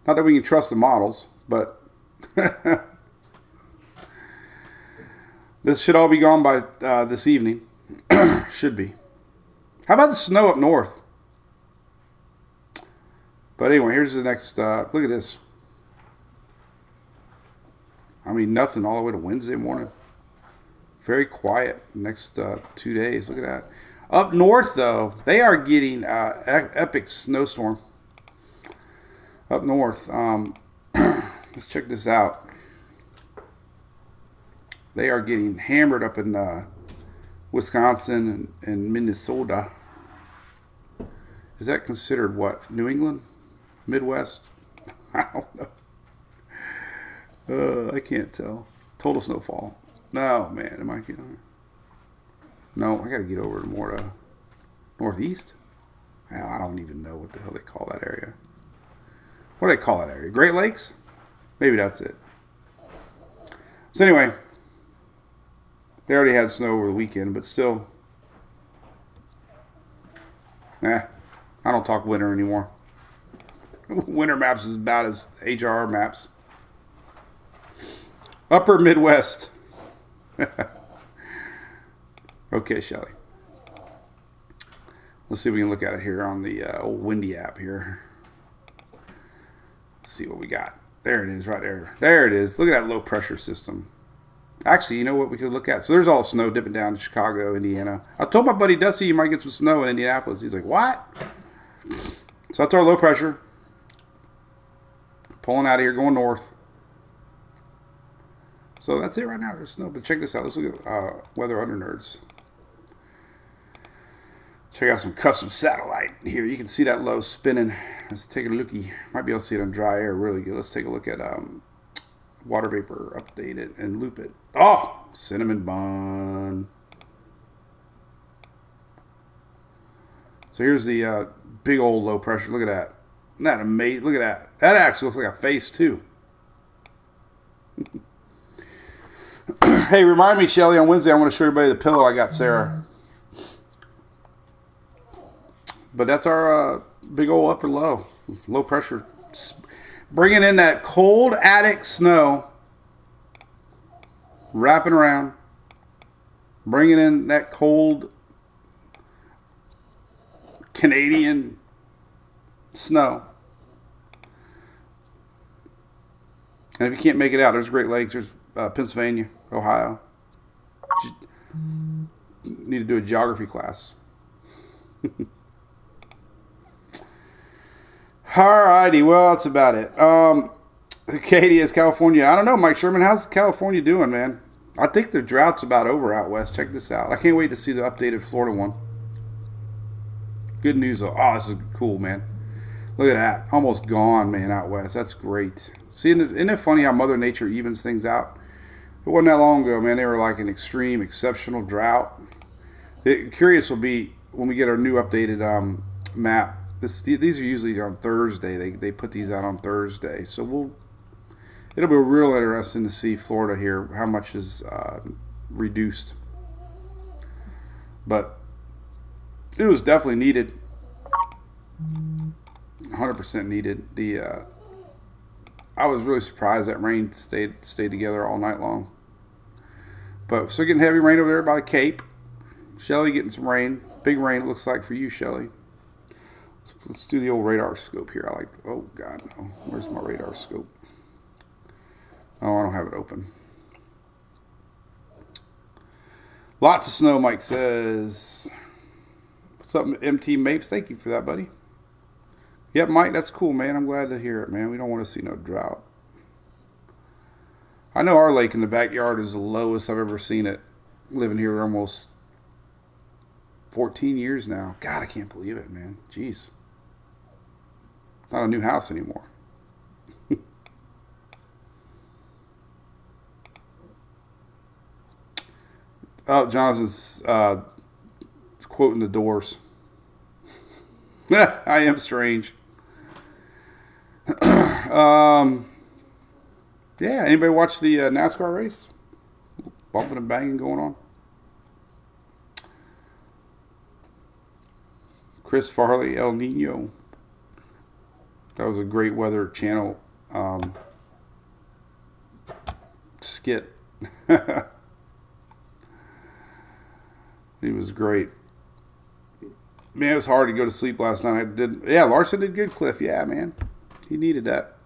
Not that we can trust the models, but this should all be gone by this evening. Should be. How about the snow up north? But anyway, here's the next. Look at this. I mean, nothing all the way to Wednesday morning. Very quiet next 2 days. Look at that. Up north, though, they are getting epic snowstorm. up north. Let's check this out. They are getting hammered up in Wisconsin and Minnesota. Is that considered what? New England? Midwest? I don't know. I can't tell. Total snowfall. No, man. Am I getting... No, I got to get over to more to northeast. Hell, I don't even know what the hell they call that area. What do they call that area? Great Lakes? Maybe that's it. So anyway, they already had snow over the weekend, but still. I don't talk winter anymore. Winter maps is about as HRR maps. Upper Midwest. Okay, Shelly. Let's see if we can look at it here on the old Windy app here. Let's see what we got. There it is, right there. There it is. Look at that low pressure system. Actually, you know what we could look at? So there's all snow dipping down to Chicago, Indiana. I told my buddy Dusty you might get some snow in Indianapolis. He's like, what? So that's our low pressure. Pulling out of here, going north. So that's it right now. There's snow. But check this out. Let's look at Weather Under Nerds. Check out some custom satellite here. You can see that low spinning. Let's take a looky. Might be able to see it on dry air really good. Let's take a look at water vapor, update it, and loop it. Oh, cinnamon bun. So here's the big old low pressure. Look at that. Isn't that amazing? Look at that. That actually looks like a face too. Hey, remind me, Shelly, on Wednesday I want to show everybody the pillow I got Sarah. But that's our big old upper low pressure. Bringing in that cold attic snow, wrapping around, bringing in that cold Canadian snow. And if you can't make it out, there's Great Lakes, there's Pennsylvania, Ohio. Need to do a geography class. Alrighty, well, that's about it. Katie is California. I don't know, Mike Sherman. How's California doing, man? I think the drought's about over out west. Check this out. I can't wait to see the updated Florida one. Good news, though. Oh, this is cool, man. Look at that. Almost gone, man, out west. That's great. See, isn't it funny how Mother Nature evens things out? It wasn't that long ago, man. They were like an extreme, exceptional drought. Curious will be when we get our new updated map. These are usually on Thursday. They put these out on Thursday. So it'll be real interesting to see Florida here, how much is reduced. But it was definitely needed. 100% needed. I was really surprised that rain stayed together all night long. But still getting heavy rain over there by the Cape. Shelly getting some rain. Big rain it looks like for you, Shelly. Let's do the old radar scope here. Oh, God, no. Where's my radar scope? Oh, I don't have it open. Lots of snow, Mike says. What's up, MT Mapes? Thank you for that, buddy. Yep, Mike, that's cool, man. I'm glad to hear it, man. We don't want to see no drought. I know our lake in the backyard is the lowest I've ever seen it. Living here almost 14 years now. God, I can't believe it, man. Jeez. Not a new house anymore. Oh, Jonathan's quoting the Doors. I am strange. Yeah, anybody watch the NASCAR race? Bumping and banging going on. Chris Farley, El Nino. That was a great Weather Channel skit. He was great. Man, it was hard to go to sleep last night. Yeah, Larson did good, Cliff. Yeah, man. He needed that.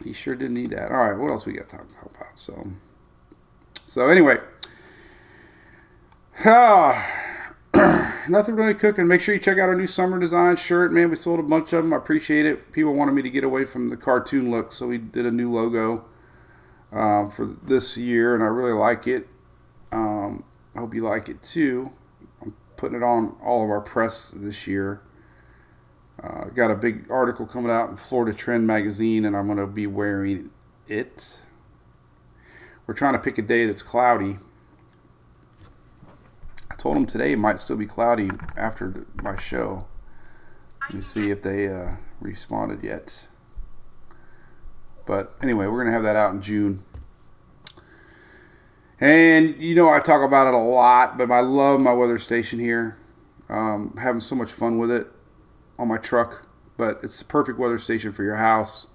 He sure did need that. All right, what else we got to talk about? So anyway. Nothing really cooking. Make sure you check out our new summer design shirt, man. We sold a bunch of them. I appreciate it. People wanted me to get away from the cartoon look, so we did a new logo for this year, and I really like it. I hope you like it too. I'm putting it on all of our press this year. Got a big article coming out in Florida Trend magazine, and I'm going to be wearing it. We're trying to pick a day that's cloudy. I told them today it might still be cloudy after my show. Let me see if they responded yet. But anyway, we're going to have that out in June. And, you know, I talk about it a lot, but I love my weather station here. Having so much fun with it on my truck. But it's the perfect weather station for your house.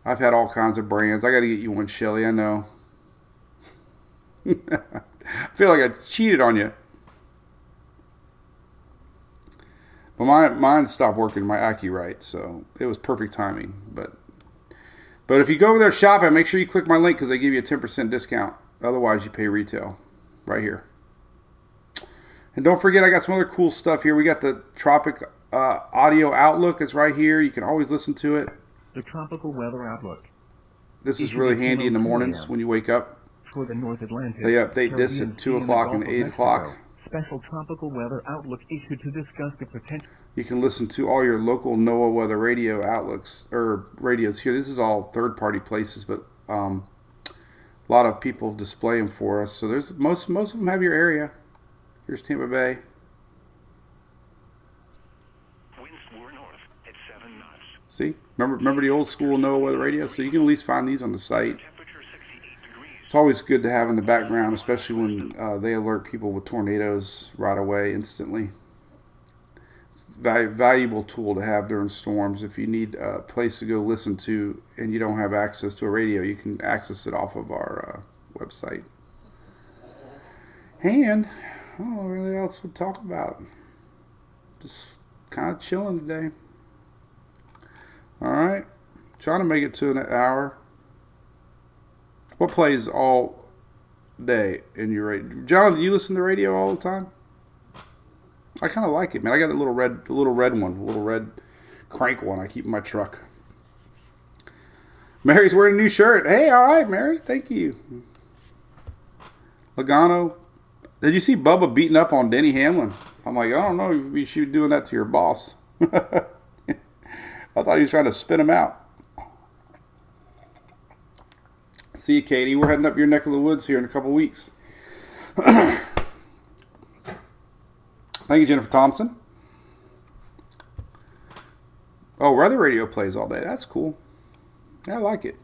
I've had all kinds of brands. I got to get you one, Shelly, I know. I feel like I cheated on you. But mine stopped working, my AccuRite, so it was perfect timing. But if you go over there shopping, make sure you click my link because they give you a 10% discount. Otherwise, you pay retail right here. And don't forget, I got some other cool stuff here. We got the Tropic Audio Outlook. It's right here. You can always listen to it. The Tropical Weather Outlook. This is really handy in the mornings when you wake up. For the North Atlantic, they update this at 2 o'clock and 8 o'clock. Special Tropical Weather Outlook issued to discuss the potential. You can listen to all your local NOAA weather radio outlooks or radios here. This is all third-party places, but a lot of people display them for us. So there's most of them have your area. Here's Tampa Bay. Winds were north at 7 knots. See, remember the old school NOAA weather radio. So you can at least find these on the site. It's always good to have in the background, especially when they alert people with tornadoes right away, instantly. It's a valuable tool to have during storms. If you need a place to go listen to and you don't have access to a radio, you can access it off of our website. And I don't know really else to talk about. Just kind of chilling today. All right. Trying to make it to an hour. What plays all day in your radio? Jonathan, you listen to radio all the time? I kind of like it, man. I got a little red one, a little red crank one I keep in my truck. Mary's wearing a new shirt. Hey, all right, Mary. Thank you. Logano. Did you see Bubba beating up on Denny Hamlin? I'm like, I don't know if you should be doing that to your boss. I thought he was trying to spin him out. See you, Katie. We're heading up your neck of the woods here in a couple weeks. Thank you, Jennifer Thompson. Oh, weather radio plays all day. That's cool. Yeah, I like it.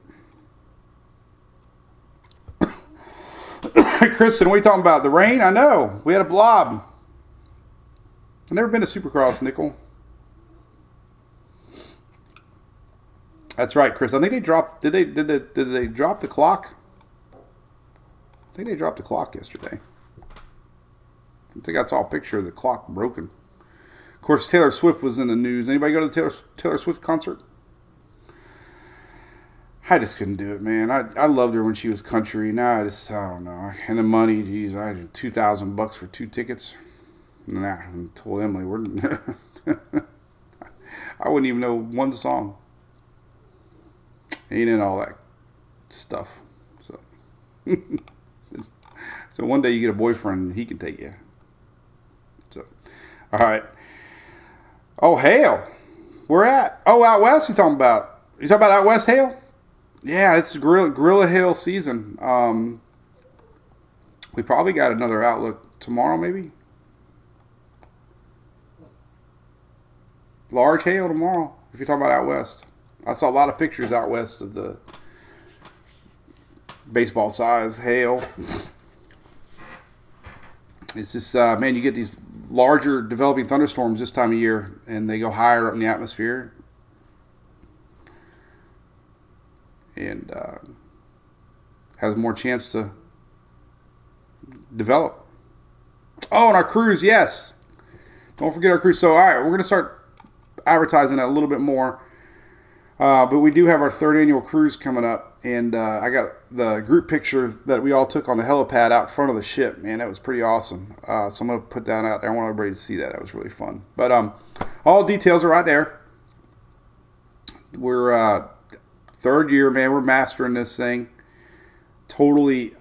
Kristen, what are you talking about? The rain? I know. We had a blob. I've never been to Supercross, Nickel. That's right, Chris. I think they dropped. Did they drop the clock? I think they dropped the clock yesterday. I think I saw a picture of the clock broken. Of course, Taylor Swift was in the news. Anybody go to the Taylor Swift concert? I just couldn't do it, man. I loved her when she was country. Now I don't know. And the money, geez, I had $2,000 for 2 tickets. Nah, I told Emily I wouldn't even know one song. Ain't in all that stuff. So, so one day you get a boyfriend, he can take you. So, all right. Oh, hail. Where at? Oh, out west. You talking about? You talking about out west hail? Yeah, it's gorilla hail season. We probably got another outlook tomorrow, maybe. Large hail tomorrow. If you're talking about out west. I saw a lot of pictures out west of the baseball size hail. It's just, man, you get these larger developing thunderstorms this time of year, and they go higher up in the atmosphere. And has more chance to develop. Oh, and our cruise, yes. Don't forget our cruise. So, all right, we're going to start advertising that a little bit more. But we do have our 3rd annual cruise coming up, And I got the group picture that we all took on the helipad out front of the ship. Man, that was pretty awesome. So I'm going to put that out there. I want everybody to see that. That was really fun. But all details are right there. We're third year, man. We're mastering this thing. Totally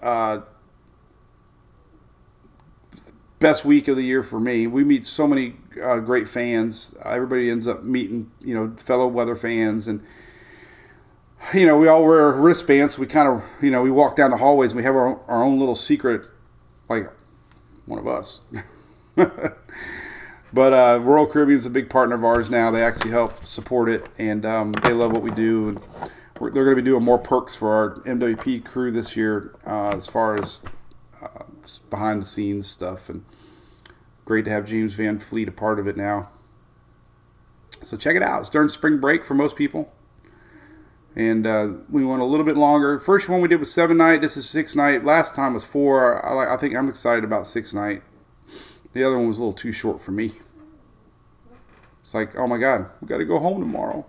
best week of the year for me. We meet so many great fans. Everybody ends up meeting, fellow weather fans. And, we all wear wristbands. So we kind of, we walk down the hallways and we have our own little secret, like one of us. But Royal Caribbean's a big partner of ours now. They actually help support it, and they love what we do. And they're going to be doing more perks for our MWP crew this year as far as behind the scenes stuff. And great to have James Van Fleet a part of it now. So check it out. It's during spring break for most people. And we went a little bit longer. First one we did was 7 night. This is 6 night. Last time was 4. I think I'm excited about 6 night. The other one was a little too short for me. It's like, oh my God, we got to go home tomorrow.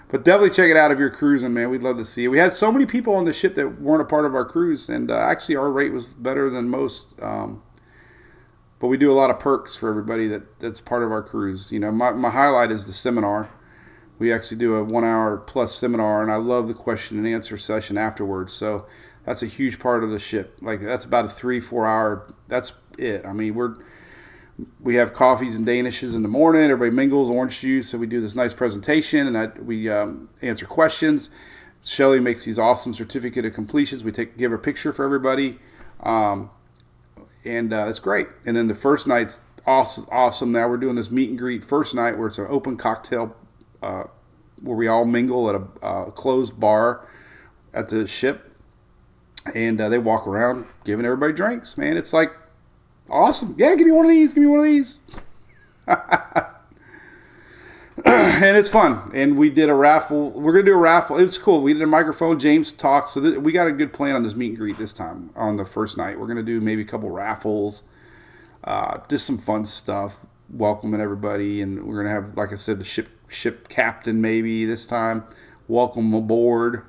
But definitely check it out if you're cruising, man. We'd love to see it. We had so many people on the ship that weren't a part of our cruise, and actually our rate was better than most. But we do a lot of perks for everybody that's part of our cruise. My highlight is the seminar. We actually do a 1 hour plus seminar, and I love the question and answer session afterwards. So that's a huge part of the ship. Like, that's about a 3-4 hour. That's it. I mean, we have coffees and danishes in the morning. Everybody mingles, orange juice. So we do this nice presentation, and we answer questions. Shelly makes these awesome certificate of completions. We give a picture for everybody, and it's great. And then the first night's awesome. Now we're doing this meet and greet first night where it's an open cocktail, where we all mingle at a closed bar at the ship, and they walk around giving everybody drinks. Man, it's like awesome. Yeah, give me one of these. Give me one of these. And it's fun. And we did a raffle. We're going to do a raffle. It's cool. We did a microphone. James talked. So we got a good plan on this meet and greet this time on the first night. We're going to do maybe a couple raffles, just some fun stuff, welcoming everybody. And we're going to have, like I said, the ship captain maybe this time. Welcome aboard.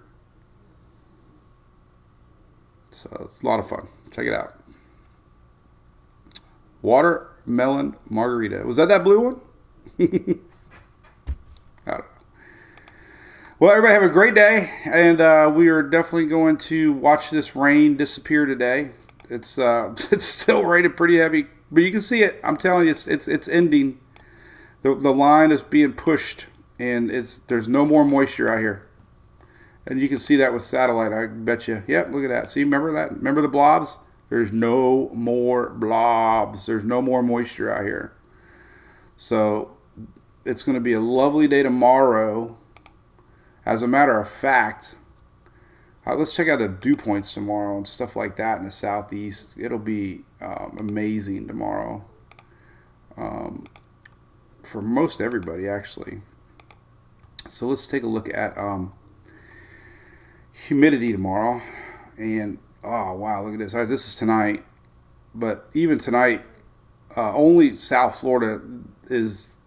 So it's a lot of fun. Check it out. Watermelon margarita. Was that blue one? I don't know. Well, everybody have a great day, and we are definitely going to watch this rain disappear today. It's still raining pretty heavy, but you can see it. I'm telling you, it's ending. The line is being pushed, and there's no more moisture out here. And you can see that with satellite, I bet you. Yep, look at that. See, remember that? Remember the blobs? There's no more blobs. There's no more moisture out here. So it's going to be a lovely day tomorrow. As a matter of fact, let's check out the dew points tomorrow and stuff like that in the southeast. It'll be amazing tomorrow. For most everybody, actually. So let's take a look at humidity tomorrow. And oh wow, look at this. This is tonight, but even tonight, only South Florida is,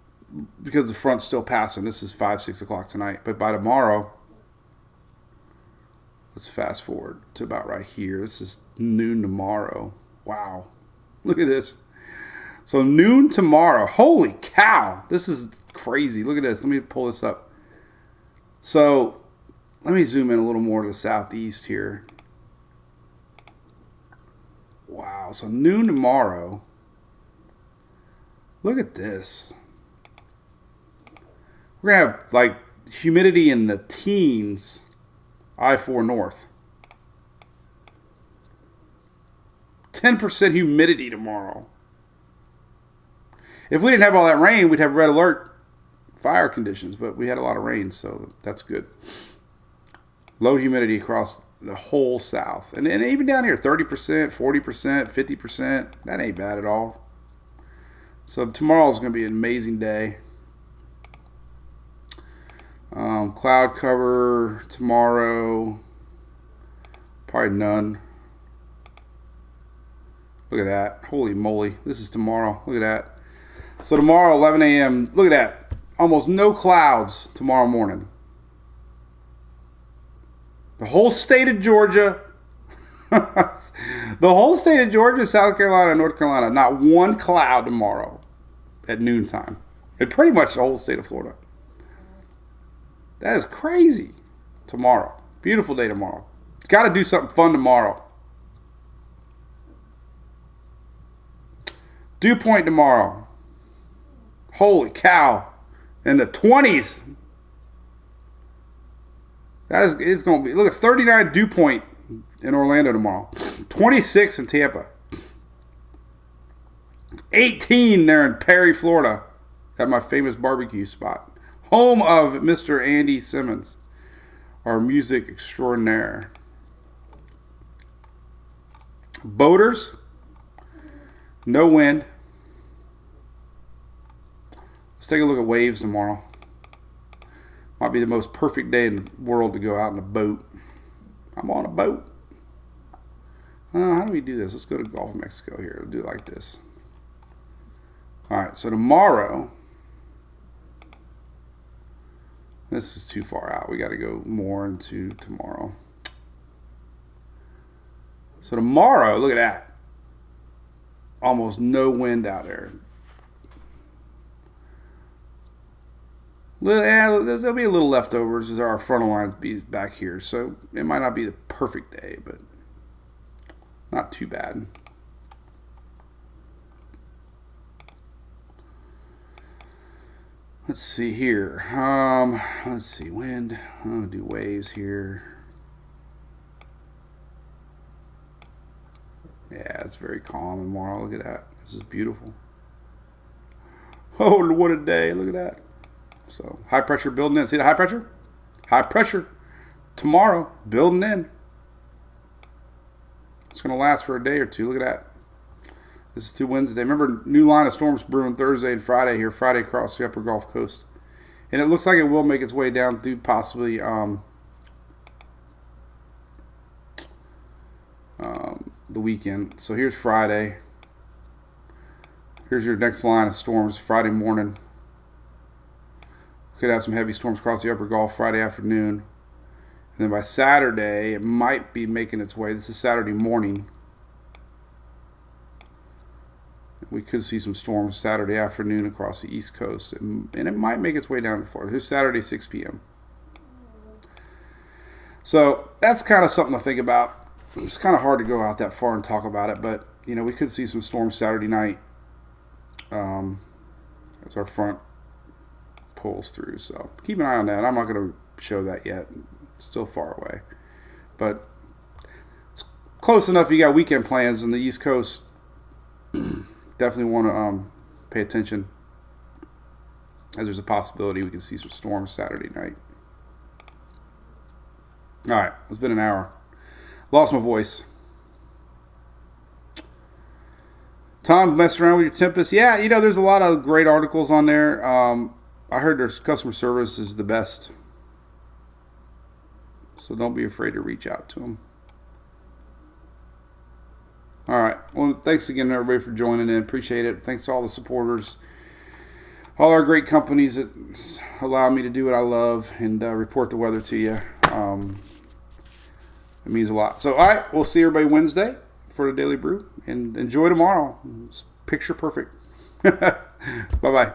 because the front's still passing. This is 5-6 o'clock tonight, but by tomorrow, let's fast forward to about right here. This is noon tomorrow. Wow, look at this. So noon tomorrow. Holy cow, this is crazy. Look at this. Let me pull this up. So let me zoom in a little more to the southeast here. Wow, so noon tomorrow. Look at this. We're going to have like humidity in the teens, I-4 North. 10% humidity tomorrow. If we didn't have all that rain, we'd have red alert fire conditions, but we had a lot of rain, so that's good. Low humidity across the whole South. And even down here, 30%, 40%, 50%. That ain't bad at all. So tomorrow's going to be an amazing day. Cloud cover tomorrow. Probably none. Look at that. Holy moly. This is tomorrow. Look at that. So tomorrow, 11 a.m. Look at that. Almost no clouds tomorrow morning. The whole state of Georgia, the whole state of Georgia, South Carolina, North Carolina, not one cloud tomorrow at noontime. And pretty much the whole state of Florida. That is crazy. Tomorrow. Beautiful day tomorrow. Got to do something fun tomorrow. Dew point tomorrow. Holy cow. In the 20s. It's going to be, look at 39 dew point in Orlando tomorrow. 26 in Tampa. 18 there in Perry, Florida. At my famous barbecue spot. Home of Mr. Andy Simmons. Our music extraordinaire. Boaters. No wind. Let's take a look at waves tomorrow. Might be the most perfect day in the world to go out in a boat. I'm on a boat. How do we do this? Let's go to Gulf of Mexico here. We'll do it like this. Alright, so tomorrow. This is too far out. We got to go more into tomorrow. So tomorrow, look at that. Almost no wind out there. There'll be a little leftovers as our frontal lines be back here. So it might not be the perfect day, but not too bad. Let's see here. Let's see, wind. I'm going to do waves here. Yeah, it's very calm tomorrow. Look at that. This is beautiful. Oh, what a day. Look at that. So, high pressure building in. See the high pressure? High pressure. Tomorrow, building in. It's going to last for a day or two. Look at that. This is to Wednesday. Remember, new line of storms brewing Thursday and Friday here. Friday across the upper Gulf Coast. And it looks like it will make its way down through possibly the weekend. So here's Friday. Here's your next line of storms Friday morning. Could have some heavy storms across the upper Gulf Friday afternoon. And then by Saturday, it might be making its way. This is Saturday morning. We could see some storms Saturday afternoon across the East Coast. And it might make its way down to Florida. Here's Saturday, 6 p.m. So that's kind of something to think about. It's kind of hard to go out that far and talk about it. But, you know, we could see some storms Saturday night as our front pulls through. So keep an eye on that. I'm not going to show that yet. It's still far away. But it's close enough. You got weekend plans on the East Coast. Definitely want to pay attention, as there's a possibility we can see some storms Saturday night. All right, it's been an hour. Lost my voice. Tom, messed around with your Tempest. Yeah, you know, there's a lot of great articles on there. I heard their customer service is the best. So don't be afraid to reach out to them. All right. Well, thanks again, everybody, for joining in. Appreciate it. Thanks to all the supporters, all our great companies that allow me to do what I love and report the weather to you. It means a lot. So, all right. We'll see everybody Wednesday for the Daily Brew. And enjoy tomorrow. It's picture perfect. Bye-bye.